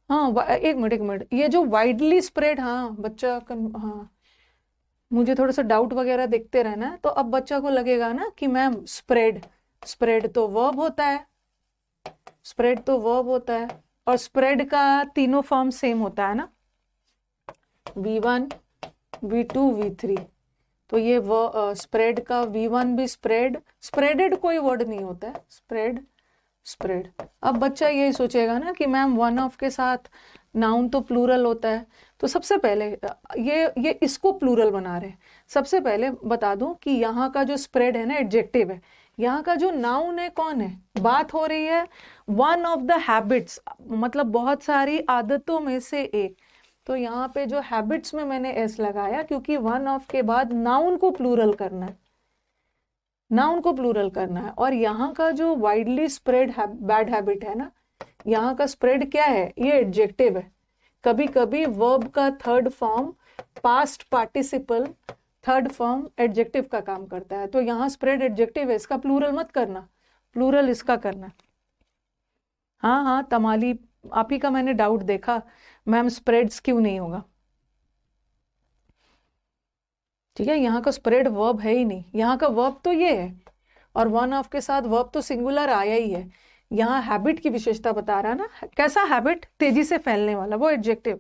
हाँ एक मिनट एक मिनट, ये जो वाइडली स्प्रेड, हाँ बच्चा हाँ मुझे थोड़ा सा डाउट वगैरह देखते रहना है, तो अब बच्चा को लगेगा ना कि मैम स्प्रेड, स्प्रेड तो वर्ब होता है, स्प्रेड तो वर्ब होता है, और स्प्रेड का तीनों फॉर्म सेम होता है ना, V1 V2 V3, तो ये स्प्रेड का V1 भी स्प्रेड, स्प्रेडेड कोई वर्ड नहीं होता है, स्प्रेड स्प्रेड। अब बच्चा यही सोचेगा ना कि मैम वन ऑफ के साथ नाउन तो प्लूरल होता है, तो सबसे पहले ये इसको प्लूरल बना रहे हैं। सबसे पहले बता दूं कि यहाँ का जो स्प्रेड है ना एडजेक्टिव है, यहाँ का जो नाउन है कौन है, बात हो रही है वन ऑफ द हैबिट्स, मतलब बहुत सारी आदतों में से एक, तो यहाँ पे जो हैबिट्स में मैंने एस लगाया क्योंकि वन ऑफ के बाद नाउन को प्लूरल करना है, नाउन को प्लूरल करना है। और यहाँ का जो वाइडली स्प्रेड बैड हैबिट है ना, यहाँ का स्प्रेड क्या है, ये एडजेक्टिव है। कभी कभी वर्ब का third form past participle third form adjective का काम करता है, तो यहाँ स्प्रेड एडजेक्टिव है, इसका प्लूरल मत करना, प्लूरल इसका करना। हाँ हाँ तमाली, आप ही का मैंने डाउट देखा, मैम स्प्रेड्स क्यों नहीं होगा, ठीक है, यहाँ का स्प्रेड वर्ब है ही नहीं, यहाँ का वर्ब तो ये है, और वन ऑफ के साथ वर्ब तो सिंगुलर आया ही है। यहाँ हैबिट की विशेषता बता रहा है ना, कैसा हैबिट, तेजी से फैलने वाला, वो adjective.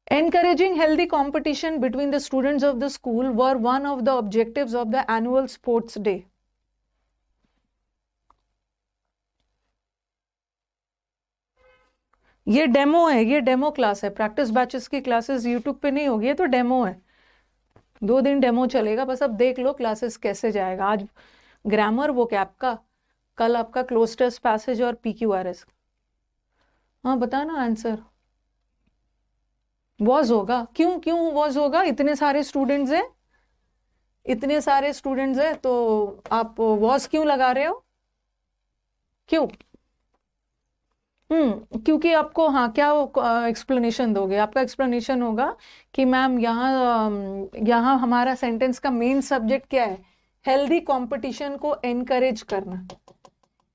Encouraging healthy competition between the students of the school were one of the objectives of the annual sports day. ये डेमो है, ये डेमो क्लास है, प्रैक्टिस बैचेस की क्लासेस यूट्यूब पे नहीं होगी, ये तो डेमो है, 2 दिन डेमो चलेगा, बस अब देख लो क्लासेस कैसे जाएगा। आज ग्रामर वो कैप का, कल आपका क्लोज टेस्ट पैसेज और PQRS। हाँ बताना आंसर। वॉज होगा, क्यों क्यों वॉज होगा, इतने सारे स्टूडेंट्स हैं, इतने सारे स्टूडेंट्स हैं, तो आप वॉज क्यों लगा रहे हो, क्यों, क्योंकि आपको, हाँ, क्या एक्सप्लेनेशन दोगे? आपका एक्सप्लेनेशन होगा कि मैम यहाँ हमारा सेंटेंस का मेन सब्जेक्ट क्या है? हेल्दी कंपटीशन को एनकरेज करना।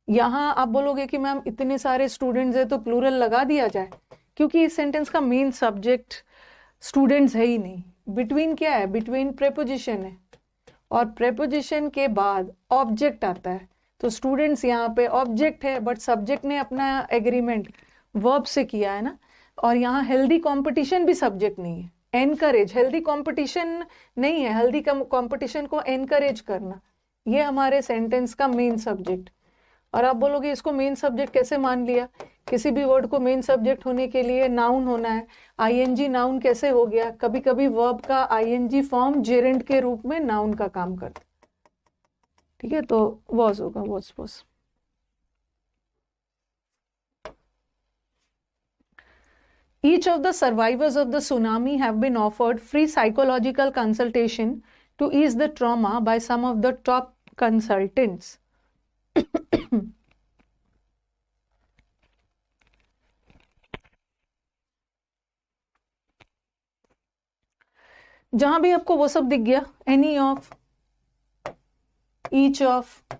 यहाँ आप बोलोगे कि मैम इतने सारे स्टूडेंट्स हैं तो प्लूरल लगा दिया जाए, क्योंकि इस सेंटेंस का मेन सब्जेक्ट स्टूडेंट्स है ही नहीं। बिटवीन क्या है? बिटवीन प्रेपोजिशन है, और प्रेपोजिशन के बाद ऑब्जेक्ट आता है। तो स्टूडेंट्स यहाँ पे ऑब्जेक्ट है, बट सब्जेक्ट ने अपना एग्रीमेंट वर्ब से किया है ना। और यहाँ हेल्दी कंपटीशन भी सब्जेक्ट नहीं है, एनकरेज, हेल्दी कंपटीशन नहीं है, हेल्दी कंपटीशन को एनकरेज करना, ये हमारे सेंटेंस का मेन सब्जेक्ट। और आप बोलोगे इसको मेन सब्जेक्ट कैसे मान लिया? किसी भी वर्ड को मेन सब्जेक्ट होने के लिए नाउन होना है। आईएनजी नाउन कैसे हो गया? कभी कभी वर्ब का आईएनजी फॉर्म जेरेंट के रूप में नाउन का काम करता, ठीक है? तो वॉज होगा, was. Each of the survivors of the tsunami have been offered free psychological consultation to ease the trauma by some of the top consultants. जहां भी आपको वो सब दिख गया, एनी ऑफ, ईच ऑफ,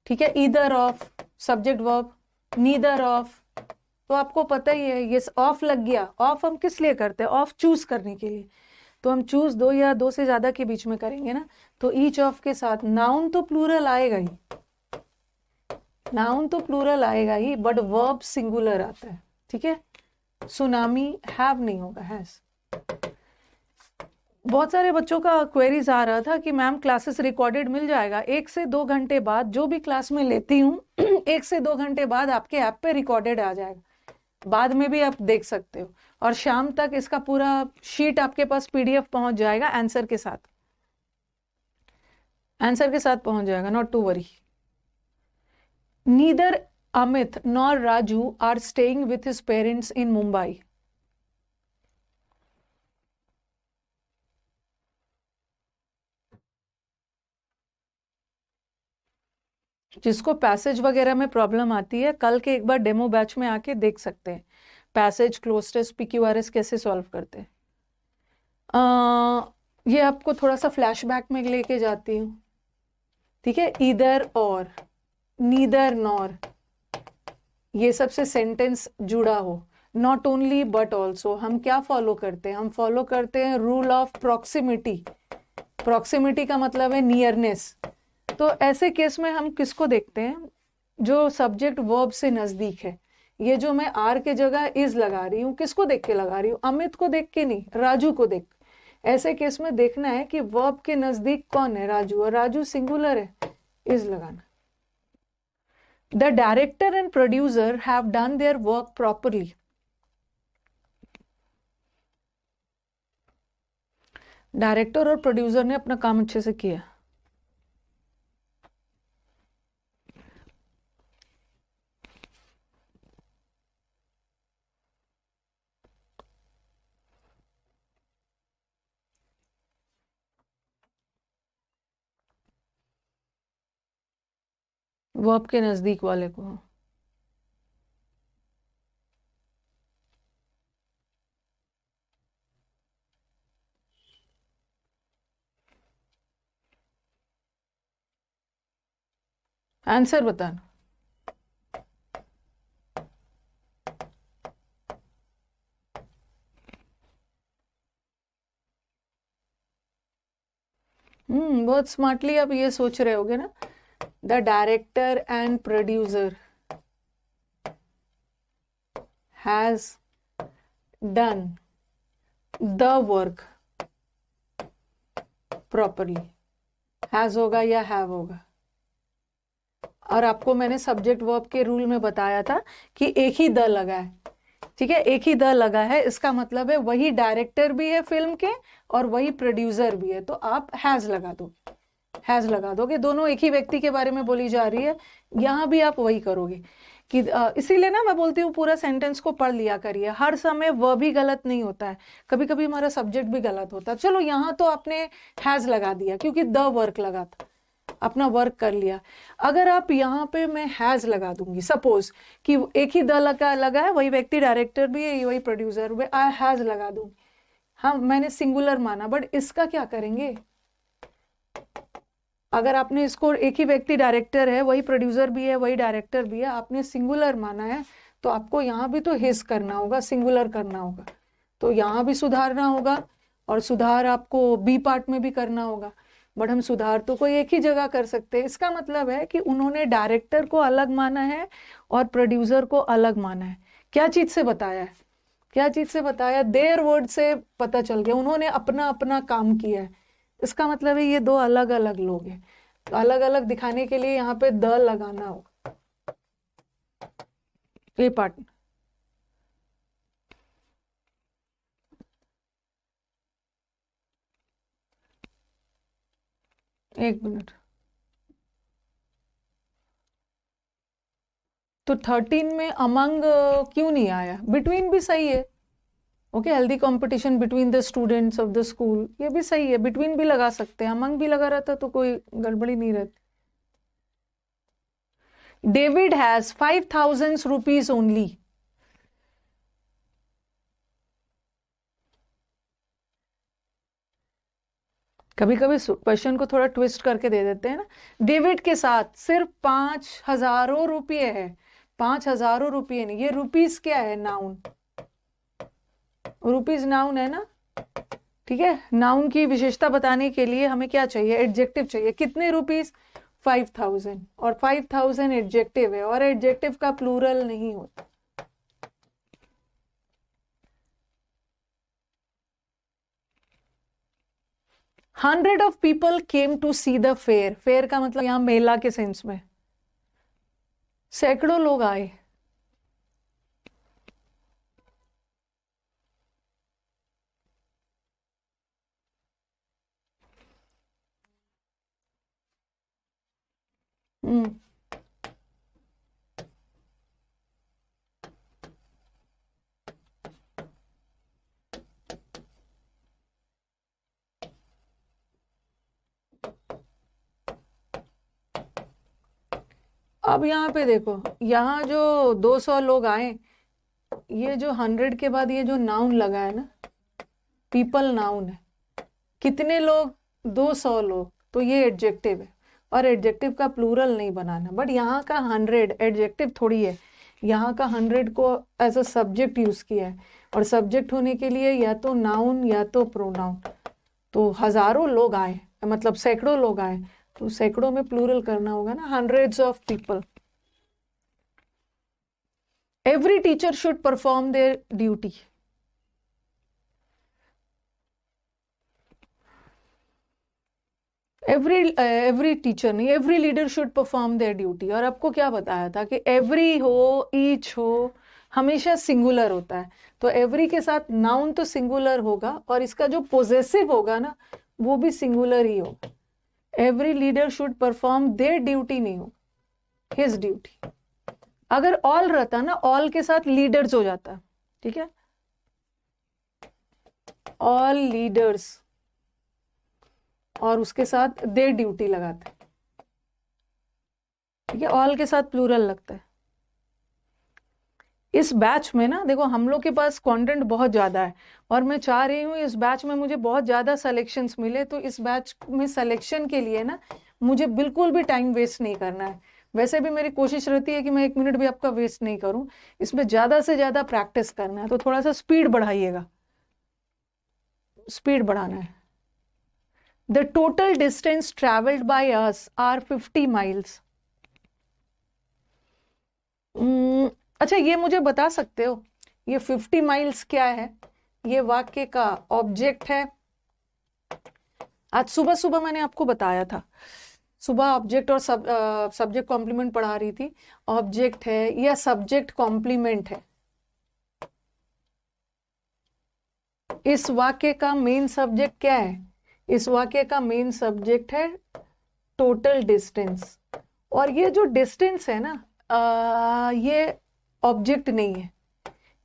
ठीक है, either of, subject verb, neither of, तो आपको पता ही है ये ऑफ लग गया। ऑफ हम किस लिए करते हैं? ऑफ चूज करने के लिए। तो हम चूज दो या दो से ज्यादा के बीच में करेंगे ना, तो ईच ऑफ के साथ नाउन तो प्लूरल आएगा ही, नाउन तो प्लूरल आएगा ही, बट वर्ब सिंगुलर आता है, ठीक है? सुनामी हैव नहीं होगा, हैज। बहुत सारे बच्चों का क्वेरीज आ रहा था कि मैम क्लासेस रिकॉर्डेड मिल जाएगा? 1 से 2 घंटे बाद, जो भी क्लास में लेती हूँ 1 से 2 घंटे बाद आपके ऐप पे रिकॉर्डेड आ जाएगा, बाद में भी आप देख सकते हो। और शाम तक इसका पूरा शीट आपके पास पीडीएफ पहुंच जाएगा, आंसर के साथ, आंसर के साथ पहुंच जाएगा, not to worry. Neither Amit nor Raju are staying with his parents in Mumbai. जिसको पैसेज वगैरह में प्रॉब्लम आती है, कल के एक बार डेमो बैच में आके देख सकते हैं पैसेज, क्लोज, पीक्यूआरएस कैसे सॉल्व करते हैं। ये आपको थोड़ा सा फ्लैशबैक में लेके जाती हूँ, ठीक है? ईदर और, नीदर नॉर, ये सबसे सेंटेंस जुड़ा हो। नॉट ओनली बट ऑल्सो, हम क्या फॉलो करते हैं? हम फॉलो करते हैं रूल ऑफ प्रॉक्सिमिटी। प्रॉक्सिमिटी का मतलब है नियरनेस। तो ऐसे केस में हम किसको देखते हैं? जो सब्जेक्ट वर्ब से नजदीक है। ये जो मैं आर के जगह इज लगा रही हूँ, किसको देख के लगा रही हूँ? अमित को देख के नहीं, राजू को देख। ऐसे केस में देखना है कि वर्ब के नजदीक कौन है? राजू, और राजू सिंगुलर है, इज लगाना। The director and producer have done their work properly. Director और प्रोड्यूसर ने अपना काम अच्छे से किया। वर्ब के नजदीक वाले को। आंसर बताना। बहुत स्मार्टली आप ये सोच रहे होगे ना। The director and producer has done the work properly. Has होगा या हैव होगा। और आपको मैंने सब्जेक्ट वर्ब के रूल में बताया था कि एक ही द लगा है, ठीक है? एक ही द लगा है, इसका मतलब है वही डायरेक्टर भी है फिल्म के और वही प्रोड्यूसर भी है, तो आप हैज लगा दो, हैज लगा दोगे। दोनों एक ही व्यक्ति के बारे में बोली जा रही है, यहां भी आप वही करोगे कि इसीलिए ना मैं बोलती हूँ पूरा सेंटेंस को पढ़ लिया करिए। हर समय वह भी गलत नहीं होता है, कभी कभी हमारा सब्जेक्ट भी गलत होता है। चलो यहाँ तो आपने हैज लगा दिया क्योंकि द वर्क लगा था, अपना वर्क कर लिया। अगर आप यहाँ पे मैं हैज लगा दूंगी, सपोज कि एक ही द लगा है, वही व्यक्ति डायरेक्टर भी है, वही प्रोड्यूसर भी, आई हैज लगा दूंगी, हाँ मैंने सिंगुलर माना, बट इसका क्या करेंगे? अगर आपने इसको एक ही व्यक्ति डायरेक्टर है, वही प्रोड्यूसर भी है, वही डायरेक्टर भी है, आपने सिंगुलर माना है, तो आपको यहाँ भी तो हिज करना होगा, सिंगुलर करना होगा, तो यहाँ भी सुधारना होगा, और सुधार आपको बी पार्ट में भी करना होगा। बट हम सुधार तो कोई एक ही जगह कर सकते हैं। इसका मतलब है कि उन्होंने डायरेक्टर को अलग माना है और प्रोड्यूसर को अलग माना है। क्या चीज से बताया है? क्या चीज से बताया? देयर वर्ड से पता चल गया, उन्होंने अपना अपना काम किया है। इसका मतलब है ये दो अलग अलग लोग हैं, तो अलग अलग दिखाने के लिए यहाँ पे द लगाना होगा। ये पार्ट एक मिनट, तो 13 में अमंग क्यों नहीं आया? बिटवीन भी सही है, okay, healthy competition between the students of the school, ये भी सही है, बिटवीन भी लगा सकते हैं, अमंग भी लगा रहता तो कोई गड़बड़ी नहीं रहती। David has 5,000 rupees only. कभी कभी क्वेश्चन को थोड़ा ट्विस्ट करके दे देते हैं ना। डेविड के साथ सिर्फ 5,000 रुपये है, 5,000 रुपये नहीं, ये रुपीज क्या है? नाउन, रुपीज नाउन है ना, ठीक है। नाउन की विशेषता बताने के लिए हमें क्या चाहिए? एडजेक्टिव चाहिए। कितने रुपीज? 5,000, और 5,000 एडजेक्टिव है, और एडजेक्टिव का प्लूरल नहीं होता। Hundred of people came to see the fair. Fair का मतलब यहां मेला के सेंस में, सैकड़ों लोग आए। हम्म, अब यहाँ पे देखो, यहाँ जो 200 लोग आए, ये जो 100 के बाद ये जो नाउन लगा है ना, पीपल नाउन है। कितने लोग? 200 लोग, तो ये एडजेक्टिव है, और एडजेक्टिव का प्लूरल नहीं बनाना। बट यहाँ का 100 एडजेक्टिव थोड़ी है, यहाँ का 100 को एज अ सब्जेक्ट यूज किया है, और सब्जेक्ट होने के लिए या तो नाउन या तो प्रोनाउन। तो हजारों लोग आए, मतलब सैकड़ों लोग आए, तो सैकड़ों में प्लूरल करना होगा ना, hundreds of people. Every teacher should perform their duty. Every teacher नहीं, every leader should perform their duty. और आपको क्या बताया था कि एवरी हो, ईच हो, हमेशा सिंगुलर होता है। तो एवरी के साथ नाउन तो सिंगुलर होगा, और इसका जो पोजेसिव होगा ना, वो भी सिंगुलर ही होगा। Every leader should perform their duty नहीं हो, हिज ड्यूटी। अगर ऑल रहता ना, ऑल के साथ लीडर्स हो जाता, ठीक है, ऑल लीडर्स, और उसके साथ देयर ड्यूटी लगाते, ठीक है, ऑल के साथ प्लूरल लगता है। इस बैच में ना देखो, हम लोग के पास कंटेंट बहुत ज्यादा है, और मैं चाह रही हूँ इस बैच में मुझे बहुत ज्यादा सिलेक्शंस मिले। तो इस बैच में सिलेक्शन के लिए ना मुझे बिल्कुल भी टाइम वेस्ट नहीं करना है। वैसे भी मेरी कोशिश रहती है कि मैं 1 मिनट भी आपका वेस्ट नहीं करूं। इसमें ज्यादा से ज्यादा प्रैक्टिस करना है, तो थोड़ा सा स्पीड बढ़ाइएगा, स्पीड बढ़ाना है। The total distance travelled by us are 50 miles. अच्छा, ये मुझे बता सकते हो ये 50 माइल्स क्या है? ये वाक्य का ऑब्जेक्ट है। आज सुबह सुबह मैंने आपको बताया था, सुबह ऑब्जेक्ट और सब्जेक्ट कॉम्प्लीमेंट पढ़ा रही थी। ऑब्जेक्ट है या सब्जेक्ट कॉम्प्लीमेंट है? इस वाक्य का मेन सब्जेक्ट क्या है? इस वाक्य का मेन सब्जेक्ट है टोटल डिस्टेंस। और ये जो डिस्टेंस है ना, ये ऑब्जेक्ट नहीं है,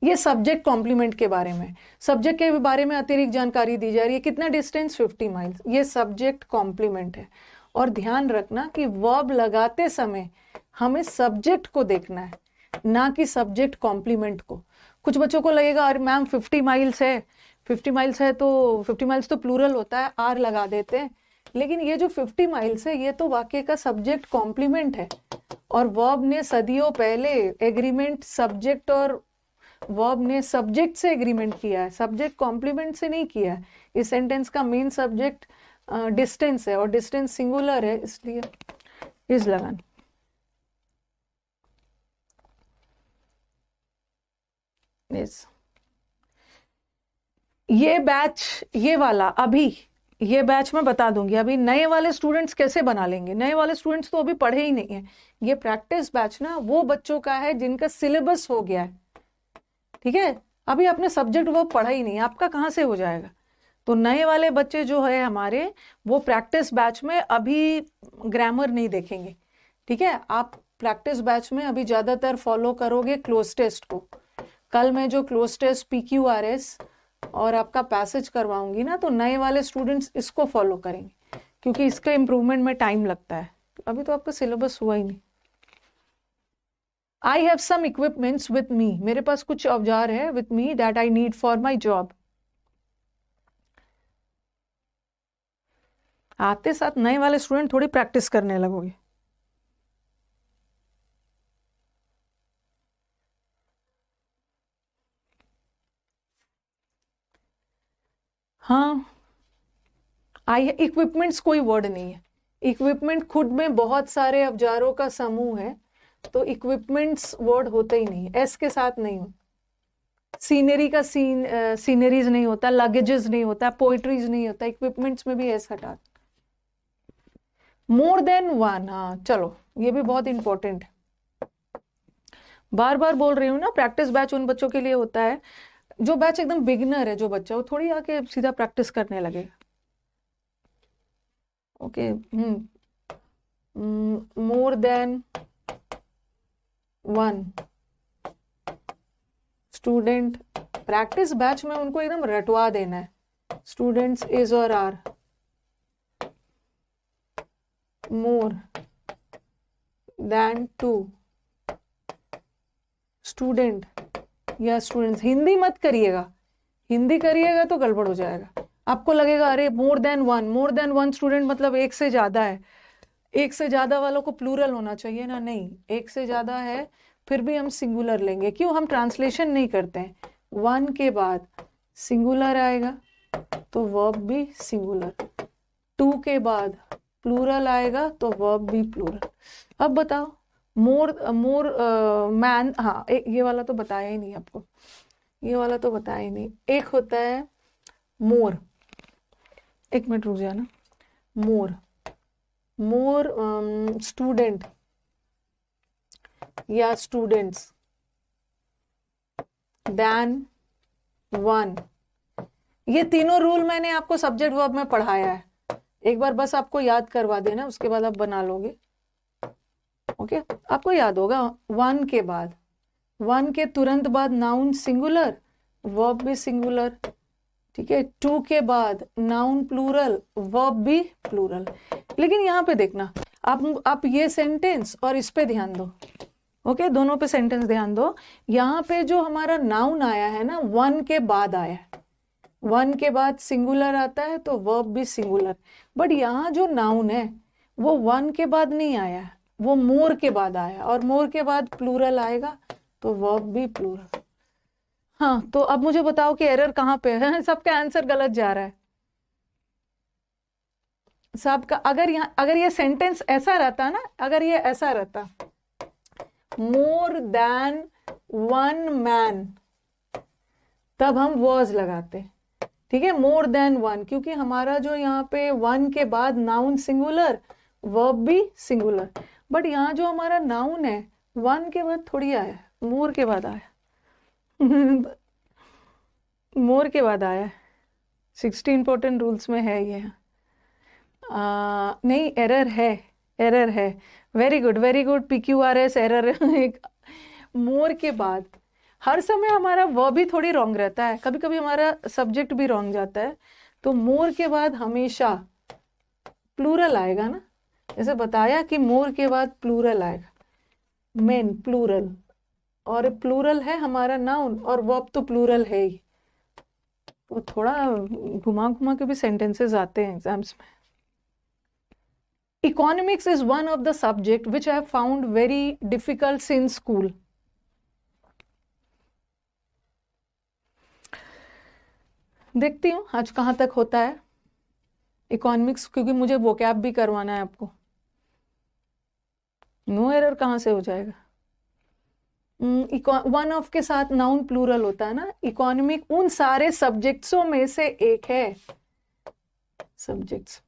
ये सब्जेक्ट कॉम्प्लीमेंट के बारे में, सब्जेक्ट के बारे में अतिरिक्त जानकारी दी जा रही है। कितना डिस्टेंस? 50 माइल्स। ये सब्जेक्ट कॉम्प्लीमेंट है, और ध्यान रखना कि वर्ब लगाते समय हमें सब्जेक्ट को देखना है, ना कि सब्जेक्ट कॉम्प्लीमेंट को। कुछ बच्चों को लगेगा अरे मैम 50 माइल्स है, 50 माइल्स है तो 50 माइल्स तो प्लूरल होता है, आर लगा देते हैं, लेकिन ये जो 50 माइल्स है ये तो वाक्य का सब्जेक्ट कॉम्प्लीमेंट है, और वर्ब ने सदियों पहले एग्रीमेंट सब्जेक्ट और वर्ब ने सब्जेक्ट से एग्रीमेंट किया है, सब्जेक्ट कॉम्प्लीमेंट से नहीं किया है। इस सेंटेंस का मेन सब्जेक्ट डिस्टेंस है और डिस्टेंस सिंगुलर है, इसलिए इज लगानी। ये बैच, ये वाला अभी ये बैच मैं बता दूंगी। अभी नए वाले स्टूडेंट्स कैसे बना लेंगे, नए वाले स्टूडेंट्स तो अभी पढ़े ही नहीं है। ये प्रैक्टिस बैच ना वो बच्चों का है जिनका सिलेबस हो गया है, ठीक है। अभी आपने सब्जेक्ट वो पढ़ा ही नहीं, आपका कहाँ से हो जाएगा। तो नए वाले बच्चे जो है हमारे, वो प्रैक्टिस बैच में अभी ग्रामर नहीं देखेंगे, ठीक है। आप प्रैक्टिस बैच में अभी ज्यादातर फॉलो करोगे क्लोज टेस्ट को। कल मैं जो क्लोज टेस्ट PQRS और आपका पैसेज करवाऊंगी ना, तो नए वाले स्टूडेंट्स इसको फॉलो करेंगे, क्योंकि इसका इम्प्रूवमेंट में टाइम लगता है। अभी तो आपका सिलेबस हुआ ही नहीं। I have some equipments with me, मेरे पास कुछ औजार है with me that I need for my job. आते साथ नए वाले स्टूडेंट थोड़ी प्रैक्टिस करने लगोगे। हाँ, आई इक्विपमेंट्स कोई वर्ड नहीं है। इक्विपमेंट खुद में बहुत सारे औजारों का समूह है, तो इक्विपमेंट्स वर्ड होता ही नहीं है, एस के साथ नहीं हो। सीनरी का सीनरीज नहीं होता, लगेजेस नहीं होता, पोइट्रीज नहीं होता, इक्विपमेंट्स में भी एस हटा। मोर देन वन, हाँ चलो ये भी बहुत इंपॉर्टेंट है। बार बार बोल रही हूँ ना, प्रैक्टिस बैच उन बच्चों के लिए होता है जो बैच एकदम बिगिनर है, जो बच्चा वो थोड़ी आके सीधा प्रैक्टिस करने लगेगा। Okay, more than one student, practice batch में उनको एकदम रटवा देना है। स्टूडेंट्स इज और आर मोर देन 2 स्टूडेंट या स्टूडेंट्स। हिंदी मत करिएगा, हिंदी करिएगा तो गड़बड़ हो जाएगा। आपको लगेगा अरे मोर देन वन स्टूडेंट मतलब एक से ज्यादा है, एक से ज्यादा वालों को प्लूरल होना चाहिए ना, नहीं, एक से ज्यादा है फिर भी हम सिंगुलर लेंगे। क्यों, हम ट्रांसलेशन नहीं करते हैं। 1 के बाद सिंगुलर आएगा तो वर्ब भी सिंगुलर, 2 के बाद प्लूरल आएगा तो वर्ब भी प्लूरल। अब बताओ, मोर मैन, हाँ ये वाला तो बताया ही नहीं आपको, ये वाला तो बताया ही नहीं। एक होता है मोर, एक मिनट रुक जाना, मोर स्टूडेंट या स्टूडेंट्स देन 1, ये तीनों रूल मैंने आपको सब्जेक्ट वर्ब में पढ़ाया है, एक बार बस आपको याद करवा देना, उसके बाद आप बना लोगे। ओके, आपको याद होगा 1 के बाद, 1 के तुरंत बाद नाउन सिंगुलर, वर्ब भी सिंगुलर, ठीक है। 2 के बाद नाउन प्लूरल, वर्ब भी प्लूरल। लेकिन यहाँ पे देखना, आप ये सेंटेंस और इस पे ध्यान दो, ओके, दोनों पे सेंटेंस ध्यान दो। यहाँ पे जो हमारा नाउन आया है ना, 1 के बाद आया है, 1 के बाद सिंगुलर आता है तो वर्ब भी सिंगुलर। बट यहाँ जो नाउन है वो 1 के बाद नहीं आया, वो मोर के बाद आया, और मोर के बाद प्लूरल आएगा तो वर्ब भी प्लूरल। हाँ, तो अब मुझे बताओ कि एरर कहाँ पे है। सबका आंसर गलत जा रहा है सबका। अगर ये सेंटेंस ऐसा रहता ना, अगर ये ऐसा रहता मोर देन 1 मैन, तब हम वॉज लगाते, ठीक है, मोर देन 1, क्योंकि हमारा जो यहाँ पे 1 के बाद नाउन सिंगुलर, वर्ब भी सिंगुलर। बट यहाँ जो हमारा नाउन है 1 के बाद थोड़ी आया, मोर के बाद आया मोर के बाद आया। 60 इंपॉर्टेंट रूल्स में है ये। नहीं, एरर है, एरर है। वेरी गुड PQRS एरर एक मोर के बाद। हर समय हमारा वर्ब भी थोड़ी रॉन्ग रहता है, कभी कभी हमारा सब्जेक्ट भी रॉन्ग जाता है। तो मोर के बाद हमेशा प्लूरल आएगा ना, जैसे बताया कि मोर के बाद प्लूरल आएगा, मेन प्लूरल, और प्लूरल है हमारा नाउन और वर्ब तो प्लूरल है ही। तो थोड़ा घुमा घुमा के भी सेंटेंसेस आते हैं एग्जाम्स में। Economics is one of the subject which I have found very difficult since school. देखती हूँ आज कहाँ तक होता है इकोनॉमिक्स, क्योंकि मुझे वोकैब भी करवाना है आपको। नो एरर कहाँ से हो जाएगा? वन ऑफ के साथ नाउन प्लूरल होता है ना। इकोनॉमिक उन सारे सब्जेक्ट्सों में से एक है। सब्जेक्ट्स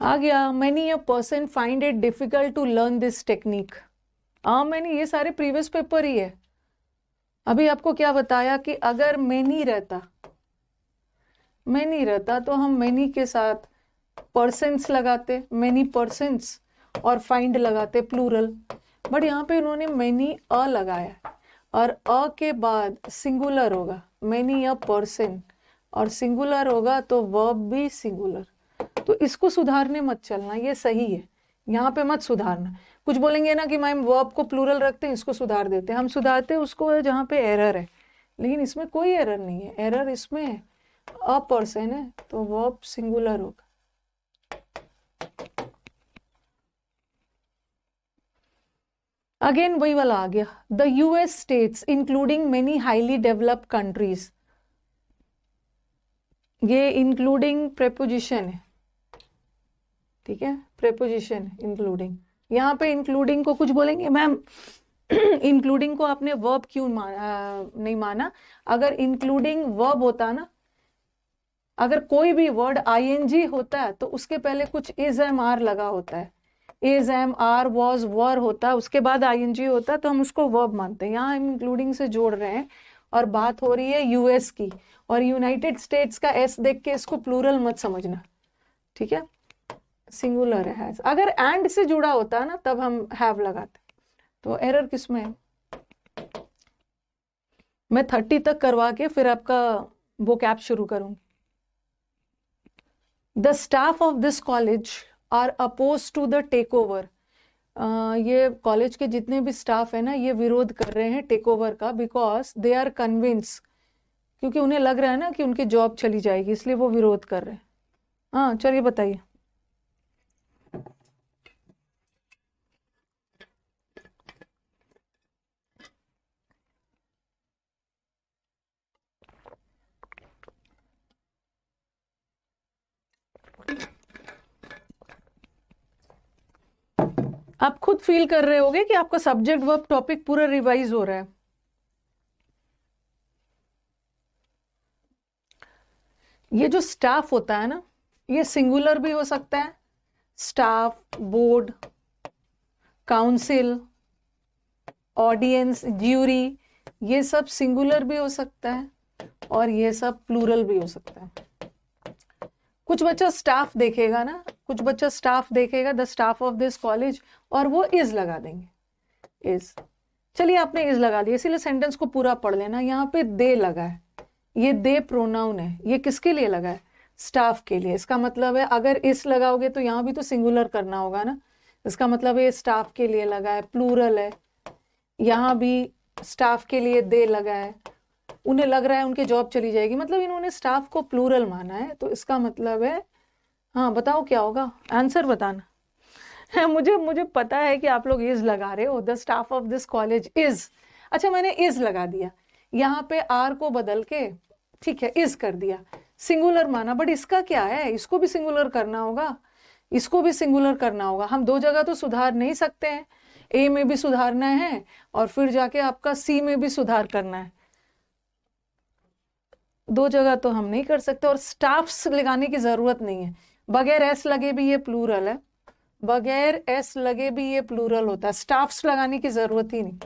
आ गया। Many a person find it difficult to learn this technique. Many ये सारे प्रीवियस पेपर ही है। अभी आपको क्या बताया कि अगर मैनी रहता तो हम मैनी के साथ पर्सन्स लगाते, मैनी पर्सन्स, और फाइंड लगाते प्लूरल। बट यहाँ पे इन्होंने मैनी अ लगाया और अ के बाद सिंगुलर होगा, मैनी अ पर्सन, और सिंगुलर होगा तो वर्ब भी सिंगुलर। तो इसको सुधारने मत चलना, ये सही है, यहाँ पे मत सुधारना। कुछ बोलेंगे ना कि मैम वर्ब को प्लूरल रखते हैं, इसको सुधार देते हैं। हम सुधारते हैं उसको है जहाँ पे एरर है, लेकिन इसमें कोई एरर नहीं है। एरर इसमें है, अ पर्सन है तो वर्ब सिंगुलर होगा। अगेन वही वाला आ गया। The US states including many highly developed countries. ये इंक्लूडिंग प्रेपोजिशन है, ठीक है, प्रेपोजिशन इंक्लूडिंग। यहाँ पे इंक्लूडिंग को कुछ बोलेंगे मैम इंक्लूडिंग को आपने वर्ब क्यों नहीं माना? अगर इंक्लूडिंग वर्ब होता ना, अगर कोई भी वर्ड आईएनजी होता है तो उसके पहले कुछ इज एम आर लगा होता है। Is am are was were होता है, उसके बाद आईएनजी होता है, तो हम उसको वर्ब मानते हैं। यहाँ हम इंक्लूडिंग से जोड़ रहे हैं और बात हो रही है यूएस की। और यूनाइटेड स्टेट्स का एस देख के इसको प्लूरल मत समझना, ठीक है, सिंगुलर है। अगर एंड से जुड़ा होता है ना तब हम हैव लगाते। तो एरर किसमें है? मैं 30 तक करवा के फिर आपका वो कैप शुरू करूंगी। The staff of this college are oppose to the take over. ये कॉलेज के जितने भी स्टाफ है ना, ये विरोध कर रहे हैं टेक ओवर का, बिकॉज दे आर कन्विंस, क्योंकि उन्हें लग रहा है ना कि उनकी जॉब चली जाएगी, इसलिए वो विरोध कर रहे हैं। हाँ चलिए बताइए। आप खुद फील कर रहे होगे कि आपका सब्जेक्ट वर्ब टॉपिक पूरा रिवाइज हो रहा है। ये जो स्टाफ होता है ना, ये सिंगुलर भी हो सकता है। Staff, board, council, audience, jury, ये सब सिंगुलर भी हो सकता है और ये सब प्लूरल भी हो सकता है। कुछ बच्चा स्टाफ देखेगा ना, कुछ बच्चा स्टाफ देखेगा, the staff of this college, और वो इज लगा देंगे। इज, चलिए आपने इज लगा दिया, इसीलिए सेंटेंस को पूरा पढ़ लेना। यहाँ पे दे लगा है, ये दे प्रोनाउन है, ये किसके लिए लगा है? स्टाफ के लिए। इसका मतलब है अगर इस लगाओगे तो यहाँ भी तो सिंगुलर करना होगा ना, इसका मतलब है स्टाफ के लिए लगा है, प्लूरल है। यहाँ भी स्टाफ के लिए दे लगा है, उन्हें लग रहा है उनकी जॉब चली जाएगी, मतलब इन्होंने स्टाफ को प्लूरल माना है, तो इसका मतलब है, हाँ बताओ क्या होगा, आंसर बताना। मुझे पता है कि आप लोग इज लगा रहे हो, the staff of this college is. अच्छा मैंने इज लगा दिया, यहाँ पे आर को बदल के, ठीक है, इज कर दिया, सिंगुलर माना, बट इसका क्या है? इसको भी सिंगुलर करना होगा, इसको भी सिंगुलर करना होगा। हम दो जगह तो सुधार नहीं सकते हैं, ए में भी सुधारना है और फिर जाके आपका सी में भी सुधार करना है। दो जगह तो हम नहीं कर सकते, और स्टाफ्स लगाने की जरूरत नहीं है। बगैर एस लगे भी ये प्लूरल है, बगैर एस लगे भी ये प्लूरल होता है, स्टाफ्स लगाने की जरूरत ही नहीं।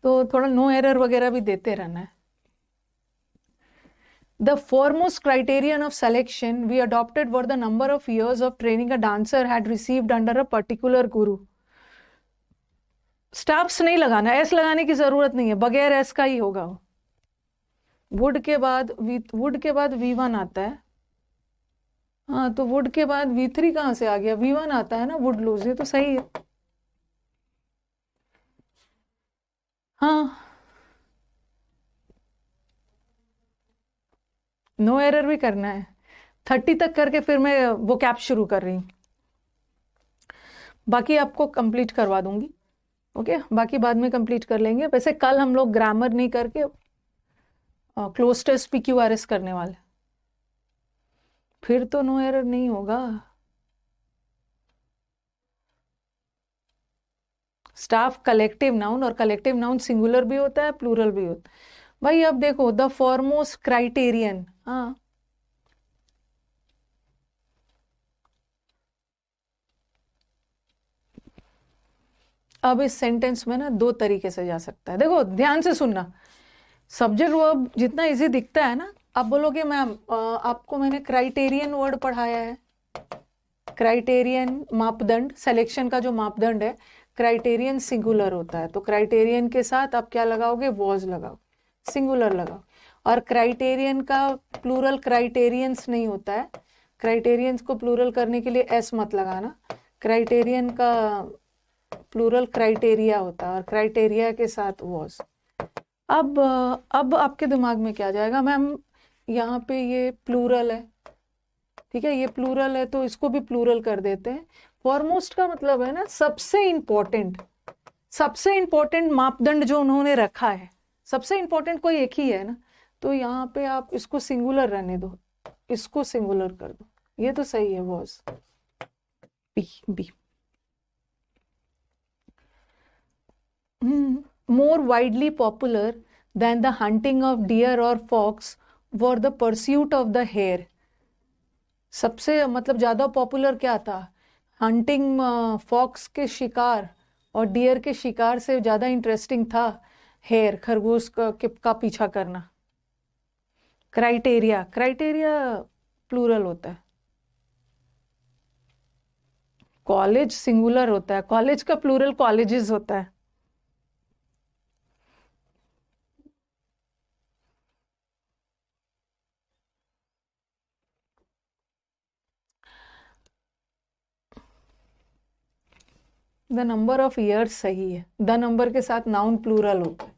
तो थोड़ा नो एरर वगैरह भी देते रहना है। The foremost criterion of selection we adopted were the number of years of training a dancer had received under a particular guru. Staffs नहीं लगाना, एस लगाने की जरूरत नहीं है, बगैर एस का ही होगा। वुड के बाद वुड के बाद V1 आता है। हाँ, तो वुड के बाद V3 कहाँ से आ गया, V1 आता है ना, वुड लूज, ये तो सही है। हाँ, नो एरर भी करना है। 30 तक करके फिर मैं वो कैप शुरू कर रही हूँ, बाकी आपको कंप्लीट करवा दूंगी। ओके, बाकी बाद में कंप्लीट कर लेंगे। वैसे कल हम लोग ग्रामर नहीं करके क्लोज टेस्ट PQRS करने वाले, फिर तो नो एरर नहीं होगा। स्टाफ कलेक्टिव नाउन, और कलेक्टिव नाउन सिंगुलर भी होता है, प्लूरल भी होता है। भाई अब देखो, द फॉरमोस्ट क्राइटेरियन, हाँ, अब इस सेंटेंस में ना 2 तरीके से जा सकता है। देखो ध्यान से सुनना, सब्जेक्ट वर्ब जितना इजी दिखता है ना, आप बोलोगे मैम आपको मैंने क्राइटेरियन वर्ड पढ़ाया है। क्राइटेरियन मापदंड, सिलेक्शन का जो मापदंड है, क्राइटेरियन सिंगुलर होता है, तो क्राइटेरियन के साथ आप क्या लगाओगे, वॉज लगाओ, सिंगुलर लगाओ। और क्राइटेरियन का प्लूरल क्राइटेरियंस नहीं होता है, क्राइटेरियंस को प्लूरल करने के लिए एस मत लगाना, क्राइटेरियन का प्लूरल क्राइटेरिया होता है, और क्राइटेरिया के साथ वॉज। अब आपके दिमाग में क्या जाएगा, मैम यहाँ पे ये प्लूरल है, ठीक है, ये प्लूरल है तो इसको भी प्लूरल कर देते हैं। फॉरमोस्ट का मतलब है ना सबसे इंपॉर्टेंट, सबसे इंपॉर्टेंट मापदंड जो उन्होंने रखा है, सबसे इंपॉर्टेंट कोई एक ही है ना, तो यहाँ पे आप इसको सिंगुलर रहने दो, इसको सिंगुलर कर दो, ये तो सही है, was. Be more widely popular than the hunting of deer or fox were the pursuit of the hare। सबसे मतलब ज्यादा पॉपुलर क्या था, हंटिंग फॉक्स के शिकार और डियर के शिकार से ज्यादा इंटरेस्टिंग था हेयर, खरगोश का पीछा करना। क्राइटेरिया, क्राइटेरिया प्लूरल होता है, कॉलेज सिंगुलर होता है, कॉलेज का प्लूरल कॉलेजेस होता है। द नंबर ऑफ ईयर्स सही है, द नंबर के साथ नाउन प्लूरल होता है।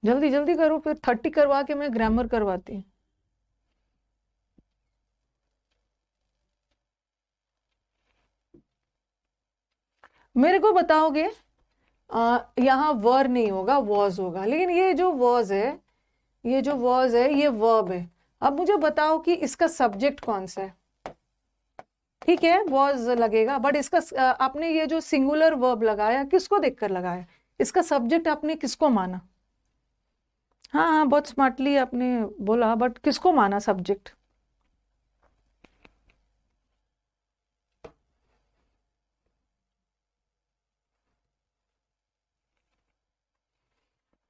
जल्दी जल्दी करो, फिर 30 करवा के मैं ग्रामर करवाती हूँ। मेरे को बताओगे यहाँ वर नहीं होगा, वॉज होगा, लेकिन ये जो वॉज है, ये जो वॉज है ये वर्ब है। अब मुझे बताओ कि इसका सब्जेक्ट कौन सा है। ठीक है, वॉज लगेगा, बट इसका आपने ये जो सिंगुलर वर्ब लगाया किसको देखकर लगाया, इसका सब्जेक्ट आपने किसको माना। हाँ हाँ, बहुत स्मार्टली आपने बोला, बट किसको माना सब्जेक्ट।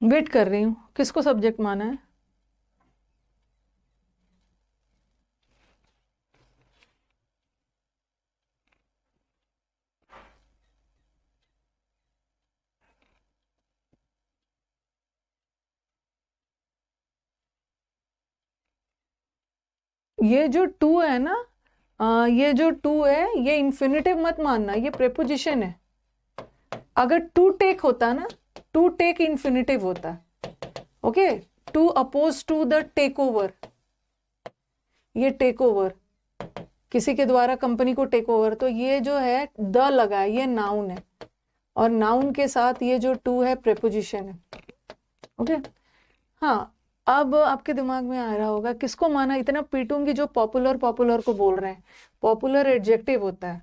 वेट कर रही हूँ, किसको सब्जेक्ट माना है। ये जो टू है ना, ये जो टू है, ये इन्फिनिटिव मत मानना, ये प्रेपोजिशन है। अगर टू टेक होता ना, टू टेक इन्फिनिटिव होता, okay, to oppose to the take over, ये टेक ओवर, किसी के द्वारा कंपनी को टेक ओवर, तो ये जो है द लगा है, ये नाउन है, और नाउन के साथ ये जो टू है प्रेपोजिशन है। ओके, हाँ, अब आपके दिमाग में आ रहा होगा किसको माना, इतना पीटूंगी जो पॉपुलर पॉपुलर को बोल रहे हैं। पॉपुलर एडजेक्टिव होता है,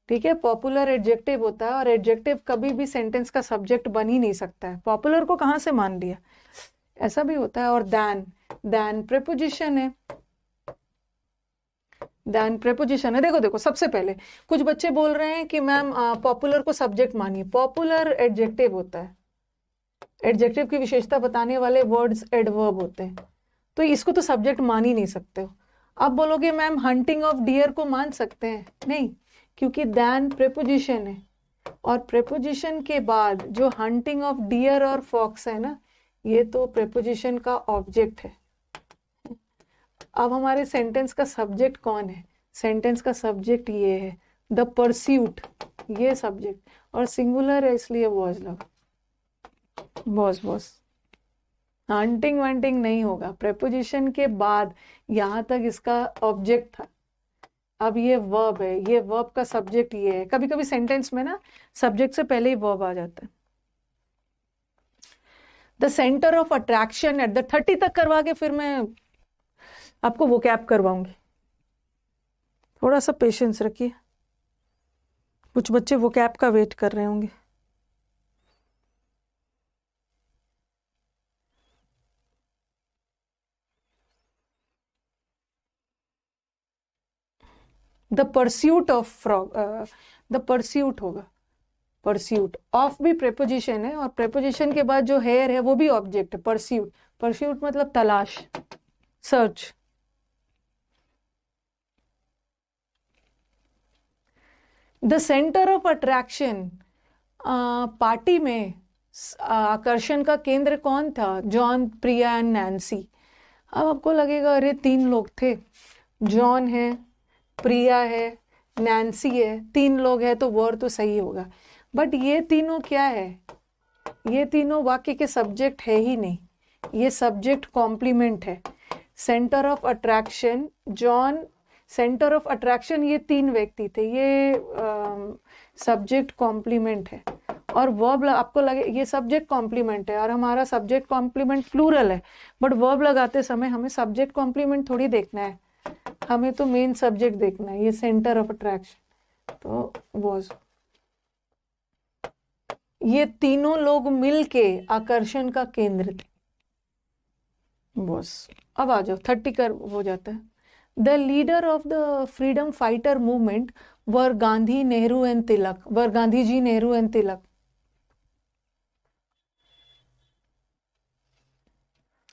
ठीक है, पॉपुलर एडजेक्टिव होता है, और एडजेक्टिव कभी भी सेंटेंस का सब्जेक्ट बन ही नहीं सकता है। पॉपुलर को कहाँ से मान लिया, ऐसा भी होता है। और दैन, दैन प्रेपोजिशन है, दैन प्रेपोजिशन है। देखो देखो, सबसे पहले कुछ बच्चे बोल रहे हैं कि मैम पॉपुलर को सब्जेक्ट मानिए, पॉपुलर एडजेक्टिव होता है, एडजेक्टिव की विशेषता बताने वाले वर्ड्स एडवर्ब होते हैं, तो इसको तो सब्जेक्ट मान ही नहीं सकते हो। अब बोलोगे मैम हंटिंग ऑफ डियर को मान सकते हैं, नहीं, क्योंकि दैन प्रेपोजिशन है, और प्रेपोजिशन के बाद जो हंटिंग ऑफ डियर और फॉक्स है ना, ये तो प्रेपोजिशन का ऑब्जेक्ट है। अब हमारे सेंटेंस का सब्जेक्ट कौन है? सेंटेंस का सब्जेक्ट ये है, द परस्यूट, ये सब्जेक्ट, और सिंगुलर है इसलिए वॉज लगा, वॉज। हंटिंग वंटिंग नहीं होगा, प्रेपोजिशन के बाद यहां तक इसका ऑब्जेक्ट था। अब ये वर्ब है, ये वर्ब का सब्जेक्ट ये है। कभी कभी सेंटेंस में ना सब्जेक्ट से पहले ही वर्ब आ जाता है। The centre of attraction at the 30 तक करवा के फिर मैं आपको वो कैप करवाऊंगी। थोड़ा सा पेशेंस रखिए, कुछ बच्चे वो कैप का वेट कर रहे होंगे। The pursuit of frog, the pursuit होगा, परस्यूट ऑफ भी प्रेपोजिशन है, और प्रेपोजिशन के बाद जो हेयर है वो भी ऑब्जेक्ट है। परस्यूट, परस्यूट मतलब तलाश, search. The centre of attraction, party में आकर्षण का केंद्र कौन था? John, Priya and Nancy. अब आपको लगेगा अरे 3 लोग थे, जॉन है, प्रिया है, नैन्सी है, 3 लोग हैं तो वर्ड तो सही होगा। बट ये तीनों क्या है? ये तीनों वाक्य के सब्जेक्ट है ही नहीं, ये सब्जेक्ट कॉम्प्लीमेंट है। Centre of attraction, John, centre of attraction, ये 3 व्यक्ति थे, ये सब्जेक्ट कॉम्प्लीमेंट है। और वर्ब आपको लगे ये सब्जेक्ट कॉम्प्लीमेंट है, और हमारा सब्जेक्ट कॉम्प्लीमेंट प्लूरल है, बट वर्ब लगाते समय हमें सब्जेक्ट कॉम्प्लीमेंट थोड़ी देखना है, हमें तो मेन सब्जेक्ट देखना है। ये सेंटर ऑफ अट्रैक्शन तो वॉज, ये तीनों लोग मिलके आकर्षण का केंद्र थे, बस। अब आ जाओ 30 कर हो जाता है। The leader of the freedom fighter movement were Gandhi, Nehru and Tilak. Were Gandhi ji, Nehru and Tilak.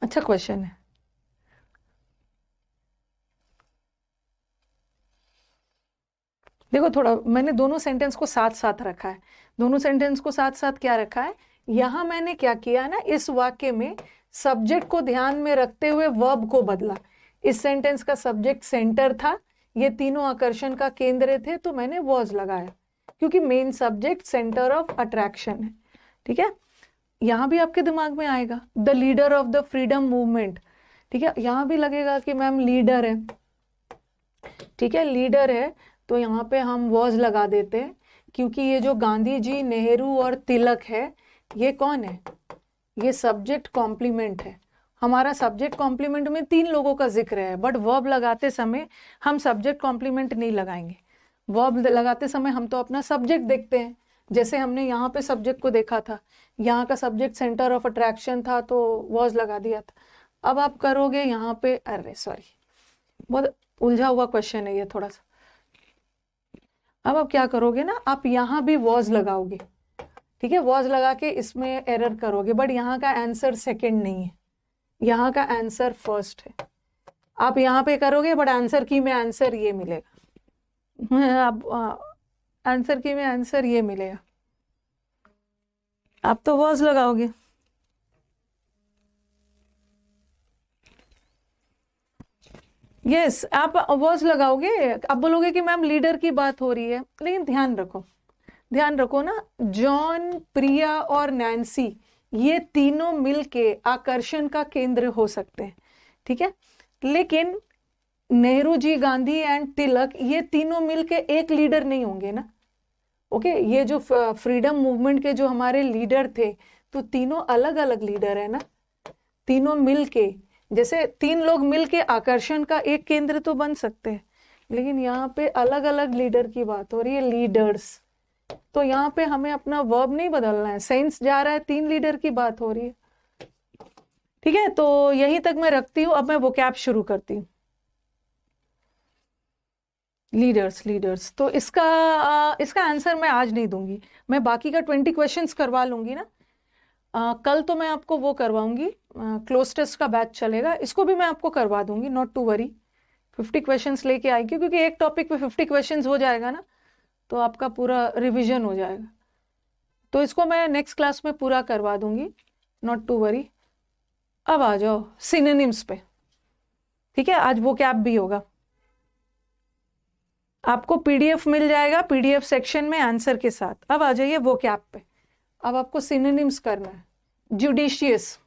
अच्छा क्वेश्चन है। देखो थोड़ा मैंने दोनों सेंटेंस को साथ साथ रखा है। दोनों सेंटेंस को साथ साथ क्या रखा है? यहां मैंने क्या किया ना, इस वाक्य में सब्जेक्ट को ध्यान में रखते हुए वर्ब को बदला। इस सेंटेंस का सब्जेक्ट सेंटर था, ये तीनों आकर्षण का केंद्र थे, तो मैंने वॉज लगाया, क्योंकि main subject centre of attraction है। ठीक है, यहां भी आपके दिमाग में आएगा the leader of the freedom movement. ठीक है, यहां भी लगेगा कि मैम लीडर है। ठीक है, लीडर है तो यहाँ पे हम वॉज लगा देते हैं, क्योंकि ये जो गांधी जी, नेहरू और तिलक है, ये कौन है? ये सब्जेक्ट कॉम्प्लीमेंट है। हमारा सब्जेक्ट कॉम्प्लीमेंट में 3 लोगों का जिक्र है, बट वर्ब लगाते समय हम सब्जेक्ट कॉम्प्लीमेंट नहीं लगाएंगे। वर्ब लगाते समय हम तो अपना सब्जेक्ट देखते हैं, जैसे हमने यहाँ पे सब्जेक्ट को देखा था, यहाँ का सब्जेक्ट सेंटर ऑफ अट्रैक्शन था तो वॉज लगा दिया था। अब आप करोगे यहाँ पे, अरे सॉरी, बहुत उलझा हुआ क्वेश्चन है ये थोड़ा सा। अब आप क्या करोगे ना, आप यहाँ भी वॉज लगाओगे। ठीक है, वॉज लगा के इसमें एरर करोगे, बट यहाँ का आंसर सेकंड नहीं है, यहाँ का आंसर फर्स्ट है। आप यहाँ पे करोगे बट आंसर की में आंसर ये मिलेगा। आप आंसर की में आंसर ये मिलेगा, आप तो वॉज लगाओगे। यस आप वॉज लगाओगे। आप बोलोगे कि मैम लीडर की बात हो रही है, लेकिन ध्यान रखो, ध्यान रखो ना, जॉन, प्रिया और नैन्सी, ये तीनों मिलके आकर्षण का केंद्र हो सकते हैं। ठीक है, लेकिन नेहरू जी, गांधी एंड तिलक, ये तीनों मिलके एक लीडर नहीं होंगे ना। ओके, ये जो फ्रीडम मूवमेंट के जो हमारे लीडर थे, तो तीनों अलग अलग लीडर है ना। तीनों मिलके, जैसे 3 लोग मिलके आकर्षण का एक केंद्र तो बन सकते हैं, लेकिन यहाँ पे अलग अलग लीडर की बात हो रही है, लीडर्स। तो यहाँ पे हमें अपना वर्ब नहीं बदलना है, सेंस जा रहा है, 3 लीडर की बात हो रही है। ठीक है, तो यहीं तक मैं रखती हूँ। अब मैं वोकैब शुरू करती हूँ। लीडर्स, लीडर्स, तो इसका आंसर मैं आज नहीं दूंगी, मैं बाकी का 20 क्वेश्चंस करवा लूंगी ना। कल तो मैं आपको वो करवाऊंगी, क्लोज टेस्ट का बैच चलेगा, इसको भी मैं आपको करवा दूंगी, नॉट टू वरी। 50 क्वेश्चंस लेके आएगी, क्योंकि एक टॉपिक पे 50 क्वेश्चंस हो जाएगा ना, तो आपका पूरा रिवीजन हो जाएगा। तो इसको मैं नेक्स्ट क्लास में पूरा करवा दूंगी, नॉट टू वरी। अब आ जाओ सिनोनिम्स पे, ठीक है। आज वो क्या भी होगा, आपको पीडीएफ मिल जाएगा, पीडीएफ सेक्शन में आंसर के साथ। अब आ जाइए वो क्या पे। अब आपको सिनोनिम्स करना है। जुडिशियस,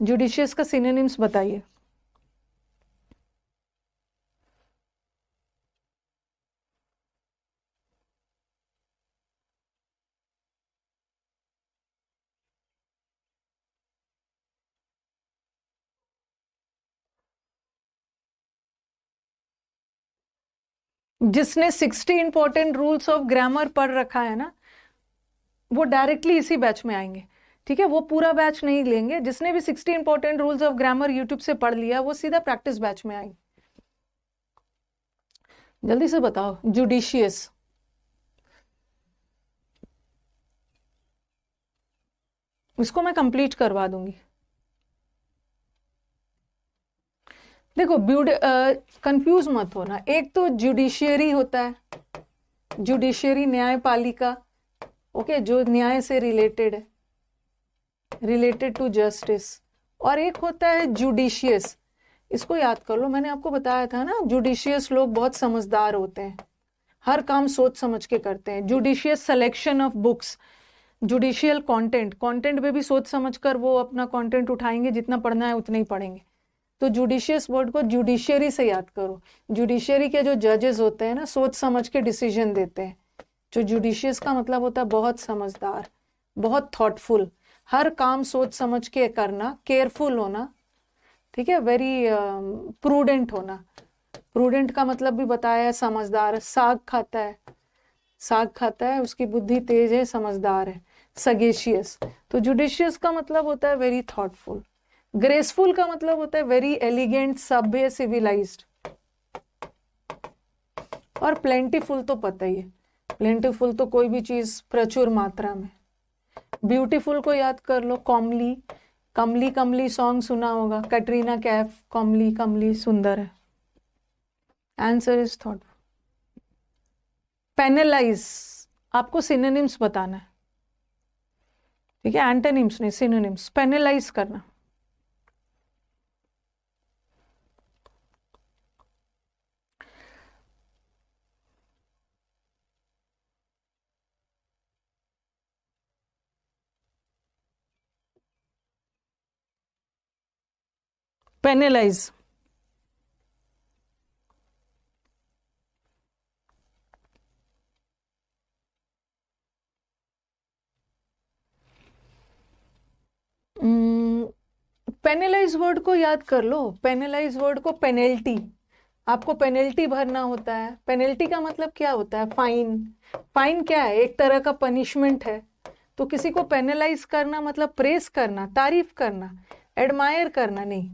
जुडिशियस का सिनोनिम्स बताइए। जिसने 60 इंपॉर्टेंट रूल्स ऑफ ग्रामर पढ़ रखा है ना, वो डायरेक्टली इसी बैच में आएंगे, ठीक है। वो पूरा बैच नहीं लेंगे। जिसने भी 60 important rules of grammar YouTube से पढ़ लिया, वो सीधा प्रैक्टिस बैच में आएंगे। जल्दी से बताओ जुडिशियस। इसको मैं कंप्लीट करवा दूंगी। देखो कंफ्यूज मत होना। एक तो जुडिशियरी होता है, जुडिशियरी न्यायपालिका, ओके, जो न्याय से रिलेटेड है, रिलेटेड टू जस्टिस। और एक होता है जुडिशियस। इसको याद कर लो, मैंने आपको बताया था ना, जुडिशियस लोग बहुत समझदार होते हैं, हर काम सोच समझ के करते हैं। Judicious selection of books, judicial content, content पे भी सोच समझ कर वो अपना कंटेंट उठाएंगे, जितना पढ़ना है उतना ही पढ़ेंगे। तो जुडिशियस वर्ड को जुडिशियरी से याद करो। जुडिशियरी के जो जजेस होते हैं ना, सोच समझ के डिसीजन देते हैं। जो जुडिशियस का मतलब होता है बहुत समझदार, बहुत थॉटफुल, हर काम सोच समझ के करना, केयरफुल होना, ठीक है, वेरी प्रूडेंट होना। प्रूडेंट का मतलब भी बताया है, समझदार। साग खाता है, साग खाता है, उसकी बुद्धि तेज है, समझदार है, सगेशियस। तो जुडिशियस का मतलब होता है वेरी थॉटफुल। ग्रेसफुल का मतलब होता है वेरी एलिगेंट, सभ्य, सिविलाइज्ड। और प्लेंटीफुल तो पता ही है, प्लेंटीफुल तो कोई भी चीज प्रचुर मात्रा में। ब्यूटीफुल को याद कर लो, कॉमली, कमली कमली सॉन्ग सुना होगा, कैटरीना कैफ, कमली कमली सुंदर है। Answer is thought. पेनलाइज, आपको सिनोनिम्स बताना है, ठीक है, एंटोनिम्स नहीं, सिनोनिम्स। पेनलाइज करना, पेनलाइज। पेनलाइज वर्ड को याद कर लो। पेनलाइज वर्ड को पेनल्टी, आपको पेनल्टी भरना होता है। पेनल्टी का मतलब क्या होता है, फाइन। फाइन क्या है, एक तरह का पनिशमेंट है। तो किसी को पेनलाइज करना मतलब प्रेस करना, तारीफ करना, एडमायर करना नहीं।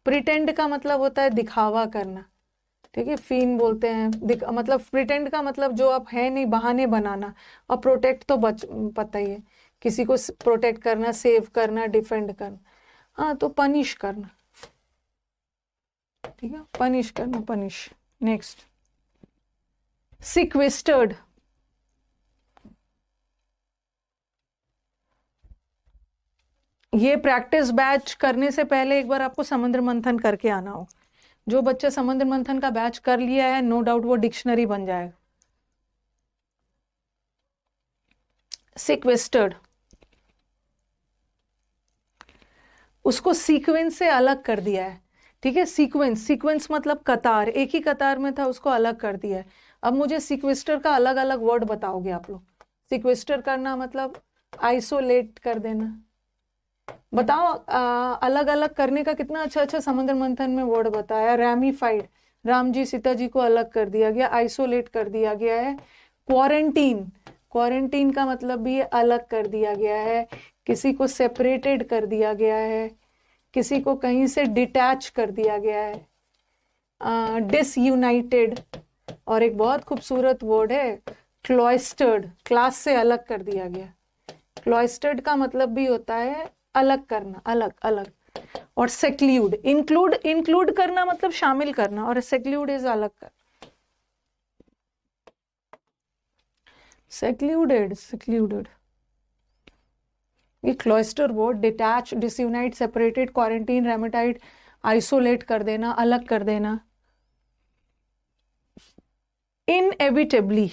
प्रिटेंड का मतलब होता है दिखावा करना, ठीक है, फीन बोलते हैं। मतलब प्रिटेंड का मतलब जो आप है नहीं, बहाने बनाना। और प्रोटेक्ट तो पता ही है, किसी को प्रोटेक्ट करना, सेव करना, डिफेंड करना। हाँ, तो पनिश करना, ठीक है, पनिश करना, पनिश। नेक्स्ट, सिक्वेस्टर्ड। ये प्रैक्टिस बैच करने से पहले एक बार आपको समुद्र मंथन करके आना हो। जो बच्चा समुद्र मंथन का बैच कर लिया है, नो डाउट वो डिक्शनरी बन जाएगा। सिक्वेस्टर्ड, उसको सीक्वेंस से अलग कर दिया है, ठीक है। सीक्वेंस, सीक्वेंस मतलब कतार, एक ही कतार में था, उसको अलग कर दिया है। अब मुझे सिक्वेस्टर का अलग अलग वर्ड बताओगे आप लोग। सिक्वेस्टर करना मतलब आइसोलेट कर देना। बताओ अलग अलग करने का कितना अच्छा अच्छा समुद्र मंथन में वर्ड बताया। रैमिफाइड, राम जी सीता जी को अलग कर दिया गया, आइसोलेट कर दिया गया है। क्वारंटीन, क्वारंटीन का मतलब भी अलग कर दिया गया है, किसी को सेपरेटेड कर दिया गया है, किसी को कहीं से डिटैच कर दिया गया है। डिसयूनाइटेड। और एक बहुत खूबसूरत वर्ड है क्लॉइस्टर्ड, क्लास से अलग कर दिया गया। क्लॉइस्टर्ड का मतलब भी होता है अलग करना, अलग अलग। और सेक्ल्यूड, इंक्लूड, इंक्लूड करना मतलब शामिल करना, और सेक्ल्यूड इज अलग कर। सेक्लूडेड, सेक्लूडेड, ये cloister word, detach, disunite, separated, quarantine, रेमेटाइड, आइसोलेट कर देना, अलग कर देना। इनएविटेबली,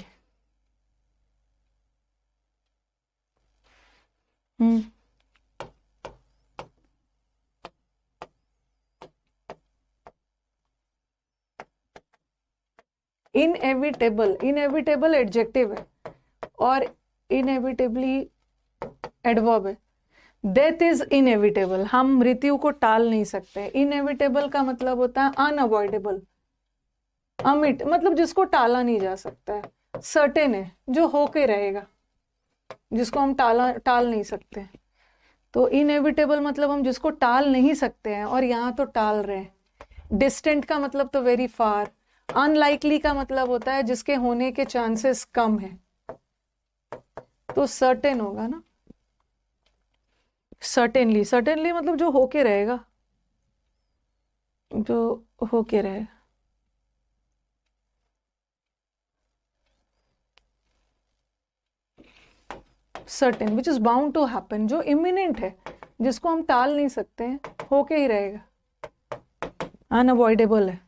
इनएविटेबल, इनएविटेबल एडजेक्टिव है और इनएविटेबली एडवर्ब है। डेथ इज इनएविटेबल, हम मृत्यु को टाल नहीं सकते। इनएविटेबल का मतलब होता है अनअवॉइडेबल, अमिट मतलब जिसको टाला नहीं जा सकता है। सर्टेन है, जो होके रहेगा, जिसको हम टाल नहीं सकते। तो इनएविटेबल मतलब हम जिसको टाल नहीं सकते हैं, और यहाँ तो टाल रहे हैं। डिस्टेंट का मतलब तो वेरी फार। अनलाइकली का मतलब होता है जिसके होने के चांसेस कम है, तो सर्टेन होगा ना। सर्टेनली, सर्टेनली मतलब जो होके रहेगा, जो होके रहेगा। Certain which is bound to happen, जो इमिनेंट है, जिसको हम टाल नहीं सकते हैं, होके ही रहेगा, अनअवॉइडेबल है।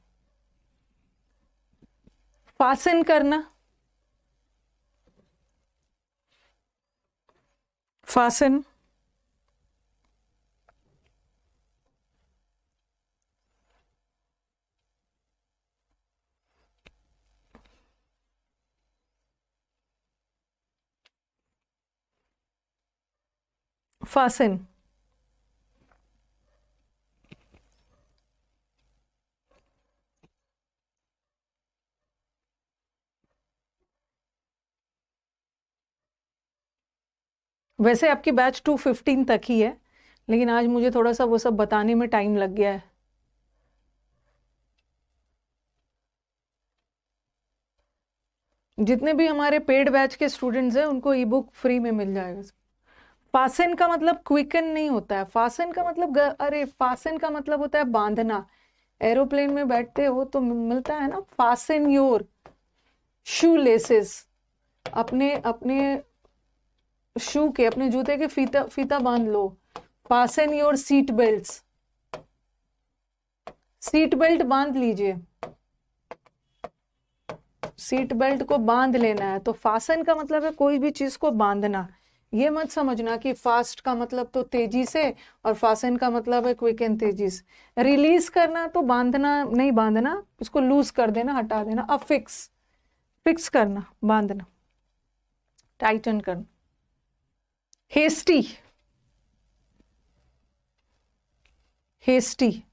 फासन करना, फासन, फासन, वैसे आपकी बैच 2:15 तक ही है, लेकिन आज मुझे थोड़ा सा वो सब बताने में टाइम लग गया है। जितने भी हमारे पेड बैच के स्टूडेंट्स हैं उनको ई बुक फ्री में मिल जाएगा। फासन का मतलब क्विकन नहीं होता है, फासन का मतलब अरे फासन का मतलब होता है बांधना। एरोप्लेन में बैठते हो तो मिलता है ना, फासन योर शू लेसेस, अपने अपने शू के, अपने जूते के फीता फीता बांध लो। Fasten your seat belt, seat belt बांध लीजिए, सीट बेल्ट को बांध लेना है। तो फासन का मतलब है कोई भी चीज को बांधना। ये मत समझना कि फास्ट का मतलब तो तेजी से और फासन का मतलब है क्विक एंड तेजी से। रिलीज करना तो बांधना नहीं, बांधना उसको लूज कर देना, हटा देना। अब फिक्स, फिक्स करना, बांधना, टाइटन करना। हेस्टी, हेस्टी,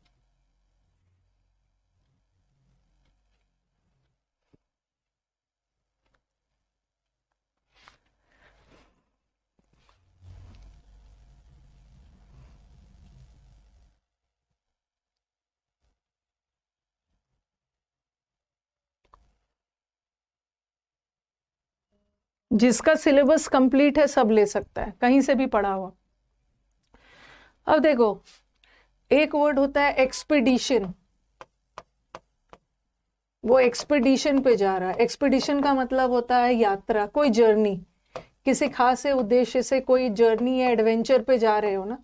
जिसका सिलेबस कंप्लीट है सब ले सकता है, कहीं से भी पढ़ा हुआ। अब देखो, एक वर्ड होता है एक्सपीडिशन, वो एक्सपीडिशन पे जा रहा है। एक्सपीडिशन का मतलब होता है यात्रा, कोई जर्नी, किसी खास उद्देश्य से कोई जर्नी या एडवेंचर पे जा रहे हो ना,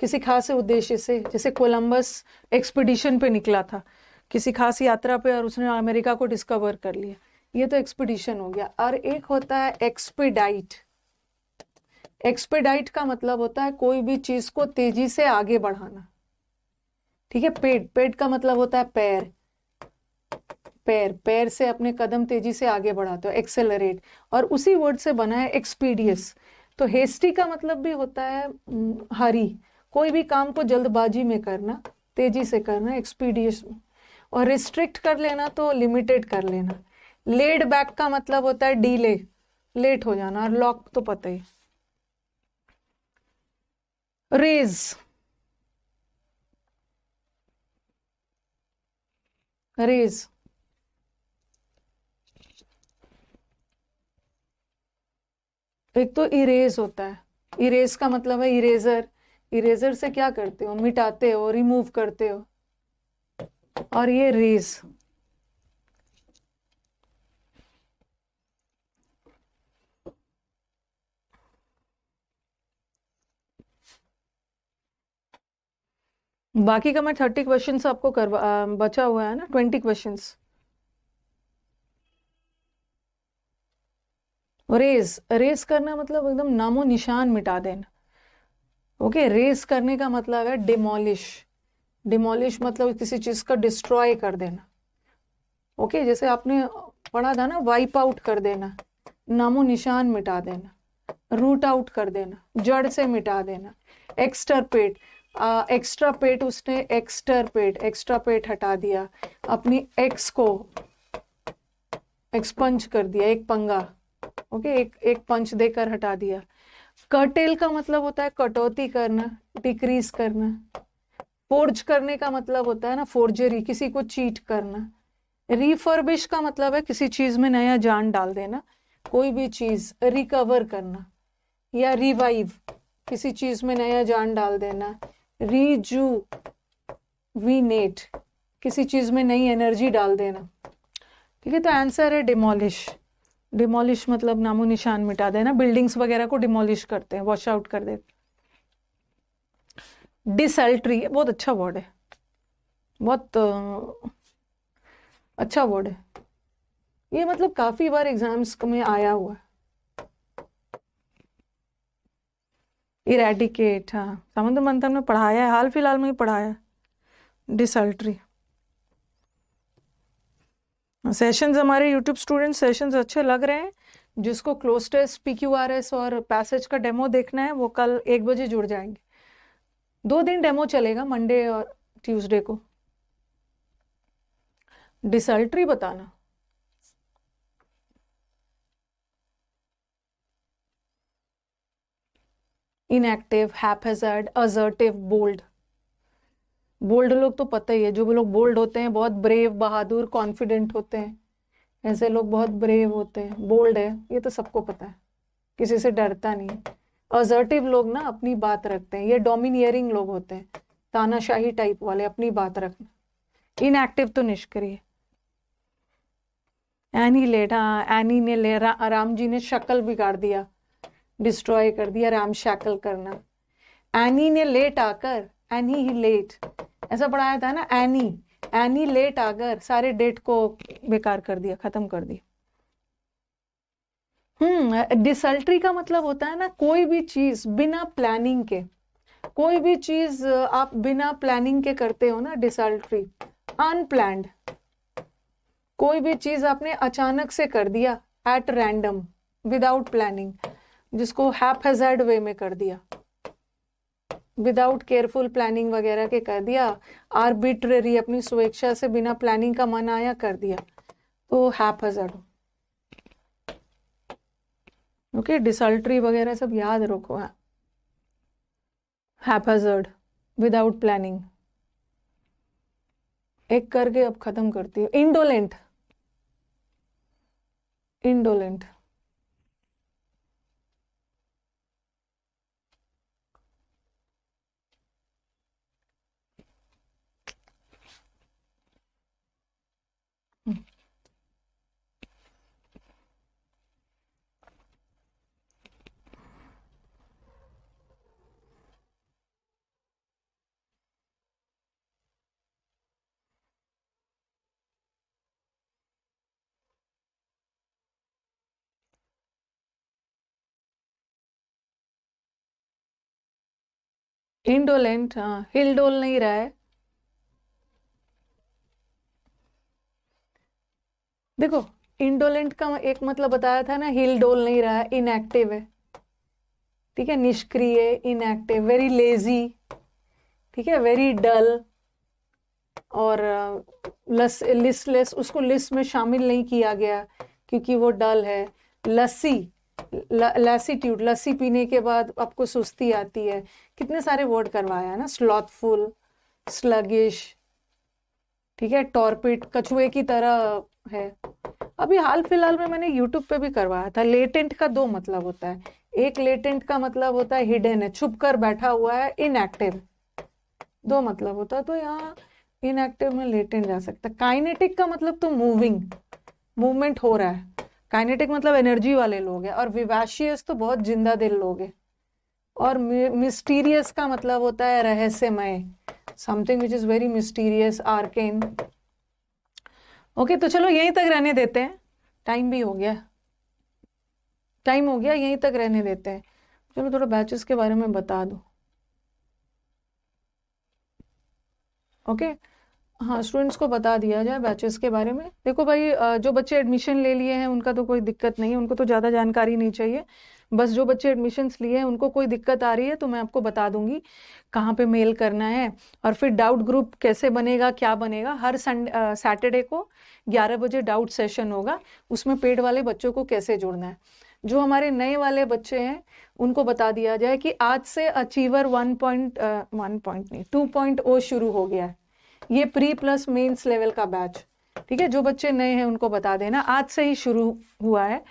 किसी खास उद्देश्य से। जैसे कोलंबस एक्सपीडिशन पे निकला था, किसी खास यात्रा पे, और उसने अमेरिका को डिस्कवर कर लिया, ये तो एक्सपीडिशन हो गया। और एक होता है एक्सपीडाइट। एक्सपीडाइट का मतलब होता है कोई भी चीज को तेजी से आगे बढ़ाना। ठीक है, पेड, पेड का मतलब होता है पैर, पैर, पैर से अपने कदम तेजी से आगे बढ़ाते हो, एक्सेलरेट। और उसी वर्ड से बना है एक्सपीडियस। तो हेस्टी का मतलब भी होता है हरी, कोई भी काम को जल्दबाजी में करना, तेजी से करना, एक्सपीडियस। और रिस्ट्रिक्ट कर लेना तो लिमिटेड कर लेना। लेड बैक का मतलब होता है डीले, लेट हो जाना। और लॉक तो पता ही। रेज, रेज, एक तो इरेज होता है, इरेज का मतलब है इरेजर। इरेजर से क्या करते हो, मिटाते हो, रिमूव करते हो। और ये रेज, बाकी का मैं 30 क्वेश्चन आपको बचा हुआ है ना, 20 क्वेश्चंस। रेज, रेज करना मतलब एकदम नामो निशान मिटा देना। ओके, रेज करने का मतलब है डिमोलिश। डिमोलिश मतलब किसी चीज का डिस्ट्रॉय कर देना। ओके, जैसे आपने पढ़ा था ना, वाइप आउट कर देना, नामो निशान मिटा देना, रूट आउट कर देना, जड़ से मिटा देना। एक्सटर्पेट, एक्स्ट्रापेट, उसने एक्स्ट्रापेट हटा दिया, अपनी एक्स को एक्सपंज कर दिया, एक पंगा। ओके, एक पंच देकर हटा दिया। कर्टेल का मतलब होता है कटौती करना, डिक्रीज करना। फोर्ज करने का मतलब होता है ना फोर्जरी, किसी को चीट करना। रिफर्बिश का मतलब है किसी चीज में नया जान डाल देना, कोई भी चीज रिकवर करना या रिवाइव, किसी चीज में नया जान डाल देना। रीजुविनेट, किसी चीज में नई एनर्जी डाल देना। ठीक है, तो आंसर है डिमोलिश। डिमोलिश मतलब नामो निशान मिटा देना, बिल्डिंग्स वगैरह को डिमोलिश करते हैं, वॉश आउट कर देते। डिसल्ट्री बहुत अच्छा वर्ड है, बहुत अच्छा वर्ड है ये, मतलब काफी बार एग्जाम्स में आया हुआ है। इरेडिकेट, हाँ, समुद्र मंथन में पढ़ाया है, हाल फिलहाल में ही पढ़ाया है डिसल्ट्री। सेशंस, हमारे यूट्यूब स्टूडेंट सेशंस अच्छे लग रहे हैं। जिसको क्लोज टेस्ट, PQRS और पैसेज का डेमो देखना है वो कल 1 बजे जुड़ जाएंगे। 2 दिन डेमो चलेगा, मंडे और ट्यूसडे को। डिसल्ट्री बताना। Inactive, haphazard, assertive, bold. Bold लोग तो पता ही है, जो लोग बोल्ड होते हैं बहुत ब्रेव, बहादुर, कॉन्फिडेंट होते हैं, ऐसे लोग बहुत ब्रेव होते हैं, बोल्ड है, ये तो सबको पता है, किसी से डरता नहीं है। असर्टिव लोग ना अपनी बात रखते हैं, ये डोमिनियरिंग लोग होते हैं, तानाशाही टाइप वाले, अपनी बात रखना। इनएक्टिव तो निष्क्रिय। एनी लेट, हाँ, एनी ने राम जी ने शक्ल बिगाड़ दिया, डिस्ट्रॉय कर दिया, राम शैकल करना। एनी ने लेट आकर, एनी ही लेट, ऐसा पढ़ाया था ना, एनी लेट आकर सारे डेट को बेकार कर दिया, खत्म कर दिया। डिसल्ट्री का मतलब होता है ना कोई भी चीज बिना प्लानिंग के, कोई भी चीज आप बिना प्लानिंग के करते हो ना, डिसल्ट्री। अनप्लैंड, कोई भी चीज आपने अचानक से कर दिया, एट रैंडम, विदाउट प्लानिंग, जिसको हैपहैज़र्ड वे में कर दिया, विदाउट केयरफुल प्लानिंग वगैरह के कर दिया, आर्बिट्रेरी, अपनी स्वेच्छा से बिना प्लानिंग का मन आया कर दिया, तो हैपहैज़र्ड। ओके, डिसल्ट्री वगैरह सब याद रखो। Haphazard, without planning. एक करके अब खत्म करती हूँ। इंडोलेंट, इंडोलेंट, इंडोलेंट, हाँ, हिलडोल नहीं रहा है। देखो, इंडोलेंट का एक मतलब बताया था ना, हिल डोल नहीं रहा है, इनएक्टिव है। ठीक है, निष्क्रिय, इनएक्टिव, वेरी लेजी, ठीक है, वेरी डल, और लिस्टलेस, उसको लिस्ट में शामिल नहीं किया गया क्योंकि वो डल है। लस्सी, लैसीट्यूड, लस्सी पीने के बाद आपको सुस्ती आती है, कितने सारे वर्ड करवाया है ना, स्लॉथफुल, स्लगिश, ठीक है, टॉर्पिड, कछुए की तरह है। अभी हाल फिलहाल में मैंने यूट्यूब पे भी करवाया था। लेटेंट का 2 मतलब होता है, एक लेटेंट का मतलब होता है हिडन है, छुप कर बैठा हुआ है, इनएक्टिव, 2 मतलब होता है, तो यहाँ इनएक्टिव में लेटेंट जा सकता है। काइनेटिक का मतलब तो मूविंग, मूवमेंट हो रहा है, काइनेटिक मतलब एनर्जी वाले लोग हैं, और विवाशियस तो बहुत जिंदा दिल लोग हैं, और मिस्टीरियस का मतलब होता है रहस्यमय, something which is very mysterious, arcane. Okay, तो चलो यहीं तक रहने देते हैं, टाइम भी हो गया, टाइम हो गया, यहीं तक रहने देते हैं। चलो थोड़ा बैचेस के बारे में बता दो। ओके, हाँ, स्टूडेंट्स को बता दिया जाए बैचेस के बारे में। देखो भाई, जो बच्चे एडमिशन ले लिए हैं उनका तो कोई दिक्कत नहीं है, उनको तो ज़्यादा जानकारी नहीं चाहिए। बस जो बच्चे एडमिशन्स लिए हैं उनको कोई दिक्कत आ रही है तो मैं आपको बता दूंगी कहाँ पे मेल करना है, और फिर डाउट ग्रुप कैसे बनेगा, क्या बनेगा। हर सैटरडे को 11 बजे डाउट सेशन होगा, उसमें पेड वाले बच्चों को कैसे जोड़ना है। जो हमारे नए वाले बच्चे हैं उनको बता दिया जाए कि आज से अचीवर 2.0 शुरू हो गया है, ये प्री प्लस मेंस लेवल का बैच। ठीक है, जो बच्चे नए हैं उनको बता देना आज से ही शुरू हुआ है।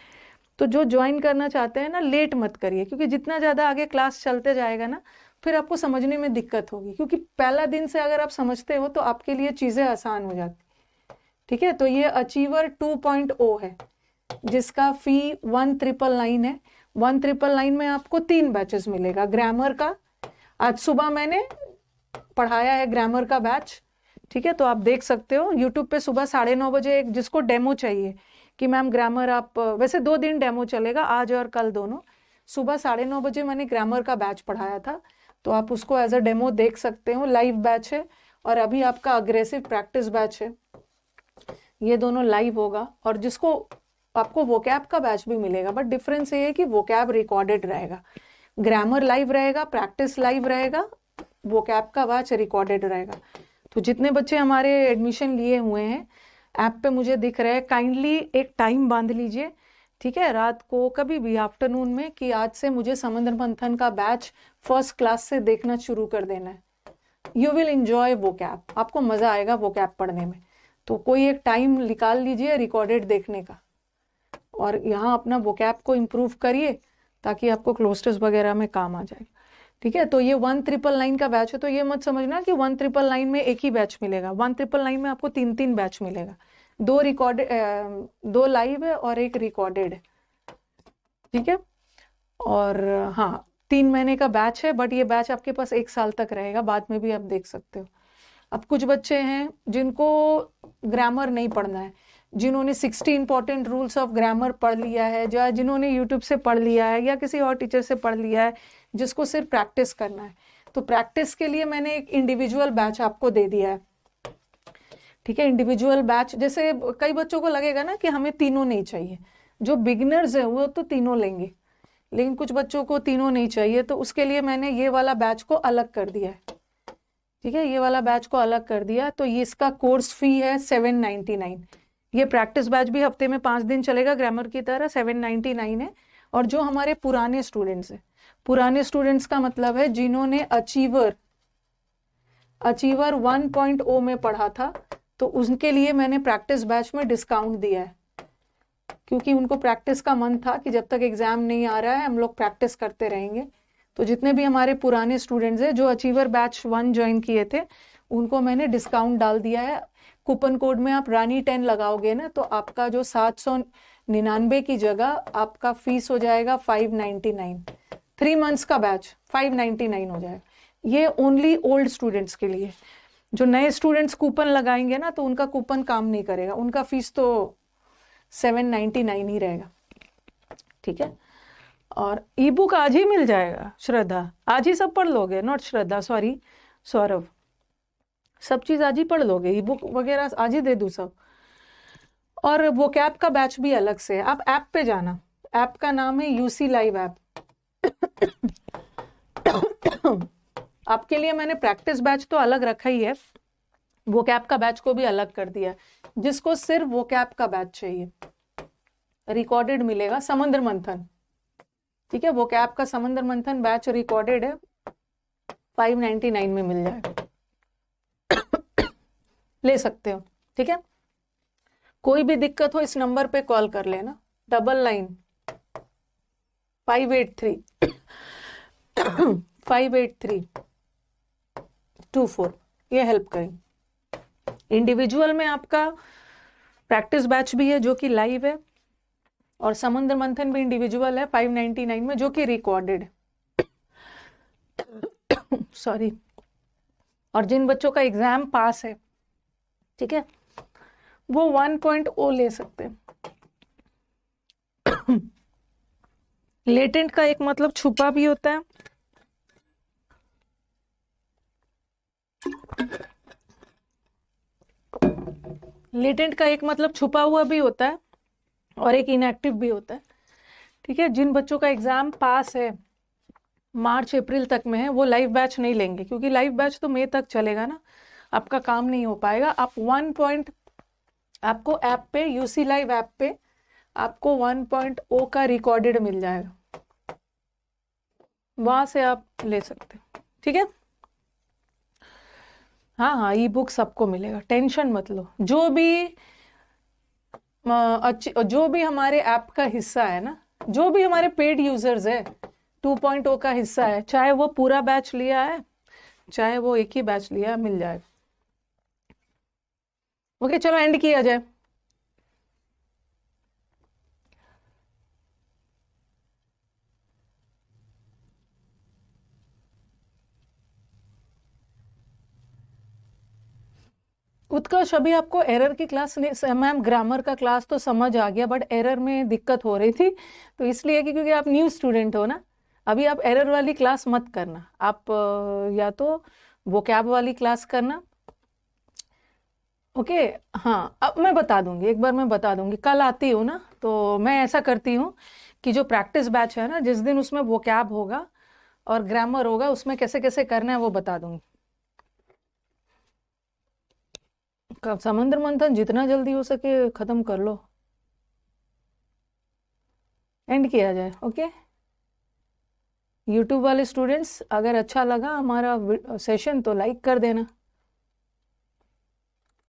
तो जो ज्वाइन करना चाहते हैं ना, लेट मत करिए, क्योंकि जितना ज़्यादा आगे क्लास चलते जाएगा ना, फिर आपको समझने में दिक्कत होगी, क्योंकि पहला दिन से अगर आप समझते हो तो आपके लिए चीज़ें आसान हो जाती। ठीक है, तो ये अचीवर 2.0 है, जिसका फी 1999 है। 1999 में आपको 3 बैचेस मिलेगा। ग्रामर का आज सुबह मैंने पढ़ाया है, ग्रामर का बैच। ठीक है, तो आप देख सकते हो यूट्यूब पे सुबह 9:30 बजे, एक जिसको डेमो चाहिए कि मैम ग्रामर आप, वैसे 2 दिन डेमो चलेगा, आज और कल दोनों। सुबह 9:30 बजे मैंने ग्रामर का बैच पढ़ाया था, तो आप उसको एज अ डेमो देख सकते हो। लाइव बैच है, और अभी आपका अग्रेसिव प्रैक्टिस बैच है, ये दोनों लाइव होगा। और जिसको आपको वोकैब का बैच भी मिलेगा, बट डिफरेंस ये है कि वोकैब रिकॉर्डेड रहेगा, ग्रामर लाइव रहेगा, प्रैक्टिस लाइव रहेगा, वोकैब का बैच रिकॉर्डेड रहेगा। तो जितने बच्चे हमारे एडमिशन लिए हुए हैं ऐप पे मुझे दिख रहा है, काइंडली एक टाइम बांध लीजिए, ठीक है, रात को कभी भी आफ्टरनून में, कि आज से मुझे समुद्र मंथन का बैच फर्स्ट क्लास से देखना शुरू कर देना है। यू विल एंजॉय वोकैब, आपको मजा आएगा वोकैब पढ़ने में। तो कोई एक टाइम निकाल लीजिए रिकॉर्डेड देखने का, और यहाँ अपना वोकैब को इम्प्रूव करिए ताकि आपको क्लोज टेस्ट वगैरह में काम आ जाए। ठीक है, तो ये 1999 का बैच है, तो ये मत समझना कि 1999 में एक ही बैच मिलेगा। 1999 में आपको 3 बैच मिलेगा, 2 रिकॉर्डेड, 2 लाइव है और 1 रिकॉर्डेड है। ठीक है, और हाँ, 3 महीने का बैच है, बट ये बैच आपके पास 1 साल तक रहेगा, बाद में भी आप देख सकते हो। अब कुछ बच्चे हैं जिनको ग्रामर नहीं पढ़ना है, जिन्होंने 60 इंपॉर्टेंट रूल्स ऑफ ग्रामर पढ़ लिया है, या जिन्होंने यूट्यूब से पढ़ लिया है या किसी और टीचर से पढ़ लिया है, जिसको सिर्फ प्रैक्टिस करना है, तो प्रैक्टिस के लिए मैंने एक इंडिविजुअल बैच आपको दे दिया है। ठीक है, इंडिविजुअल बैच, जैसे कई बच्चों को लगेगा ना कि हमें तीनों नहीं चाहिए, जो बिगिनर्स है वो तो तीनों लेंगे, लेकिन कुछ बच्चों को तीनों नहीं चाहिए, तो उसके लिए मैंने ये वाला बैच को अलग कर दिया है। ठीक है, ये वाला बैच को अलग कर दिया, तो ये इसका कोर्स फी है 799। ये प्रैक्टिस बैच भी हफ्ते में 5 दिन चलेगा ग्रामर की तरह, 799 है। और जो हमारे पुराने स्टूडेंट्स हैं, पुराने स्टूडेंट्स का मतलब है जिन्होंने अचीवर 1.0 में पढ़ा था, तो उनके लिए मैंने प्रैक्टिस बैच में डिस्काउंट दिया है, क्योंकि उनको प्रैक्टिस का मन था कि जब तक एग्जाम नहीं आ रहा है हम लोग प्रैक्टिस करते रहेंगे। तो जितने भी हमारे पुराने स्टूडेंट्स हैं जो अचीवर बैच 1 ज्वाइन किए थे, उनको मैंने डिस्काउंट डाल दिया है। कूपन कोड में आप रानी 10 लगाओगे ना, तो आपका जो 799 की जगह आपका फीस हो जाएगा 599। 3 मंथ्स का बैच 599 हो जाएगा। ये ओनली ओल्ड स्टूडेंट्स के लिए। जो नए स्टूडेंट्स कूपन लगाएंगे ना, तो उनका कूपन काम नहीं करेगा, उनका फीस तो 799 ही रहेगा। ठीक है, और ई बुक आज ही मिल जाएगा श्रद्धा, आज ही सब पढ़ लोगे, नॉट श्रद्धा, सॉरी सौरभ, सब चीज आज ही पढ़ लोगे, ई बुक वगैरह आज ही दे दूं सब। और वो कैप का बैच भी अलग से है, आप ऐप पे जाना, ऐप का नाम है यूसी लाइव ऐप। आपके लिए मैंने प्रैक्टिस बैच तो अलग रखा ही है, वो कैप का बैच को भी अलग कर दिया है। जिसको सिर्फ वो कैप का बैच चाहिए, रिकॉर्डेड मिलेगा समुद्र मंथन। ठीक है, वो कैप का समुद्र मंथन बैच रिकॉर्डेड है, 599 में मिल जाएगा, ले सकते हो। ठीक है, कोई भी दिक्कत हो इस नंबर पे कॉल कर लेना, 99-583-583-24, ये हेल्प करें। इंडिविजुअल में आपका प्रैक्टिस बैच भी है जो कि लाइव है, और समुद्र मंथन भी इंडिविजुअल है 599 में, जो कि रिकॉर्डेड है। सॉरी, और जिन बच्चों का एग्जाम पास है, ठीक है, वो 1.0 ले सकते हैं। लेटेंट का एक मतलब छुपा भी होता है, लेटेंट का एक मतलब छुपा हुआ भी होता है और एक इनएक्टिव भी होता है, ठीक है। जिन बच्चों का एग्जाम पास है, मार्च अप्रैल तक में है, वो लाइव बैच नहीं लेंगे, क्योंकि लाइव बैच तो मई तक चलेगा ना, आपका काम नहीं हो पाएगा। आप आपको ऐप पे, यूसी लाइव ऐप पे आपको 1.0 का रिकॉर्डेड मिल जाएगा, वहां से आप ले सकते हो, ठीक है। हाँ हाँ, ई बुक सबको मिलेगा, टेंशन मत लो। जो भी हमारे ऐप का हिस्सा है ना, जो भी हमारे पेड यूजर्स है 2.0 का हिस्सा है, चाहे वो पूरा बैच लिया है, चाहे वो एक ही बैच लिया है, मिल जाएगा। ओके, चलो एंड किया जाए। उत्कर्ष, अभी आपको एरर की क्लास, मैम ग्रामर का क्लास तो समझ आ गया, बट एरर में दिक्कत हो रही थी, तो इसलिए कि क्योंकि आप न्यू स्टूडेंट हो ना, अभी आप एरर वाली क्लास मत करना, आप या तो वोकैब वाली क्लास करना। ओके, हाँ, अब मैं बता दूंगी, एक बार मैं बता दूंगी, कल आती हूँ ना, तो मैं ऐसा करती हूँ कि जो प्रैक्टिस बैच है ना, जिस दिन उसमें वोकैब होगा और ग्रामर होगा, उसमें कैसे कैसे करना है वो बता दूंगी। समुद्र मंथन जितना जल्दी हो सके खत्म कर लो, एंड किया जाए। ओके, यूट्यूब वाले स्टूडेंट्स, अगर अच्छा लगा हमारा सेशन तो लाइक कर देना।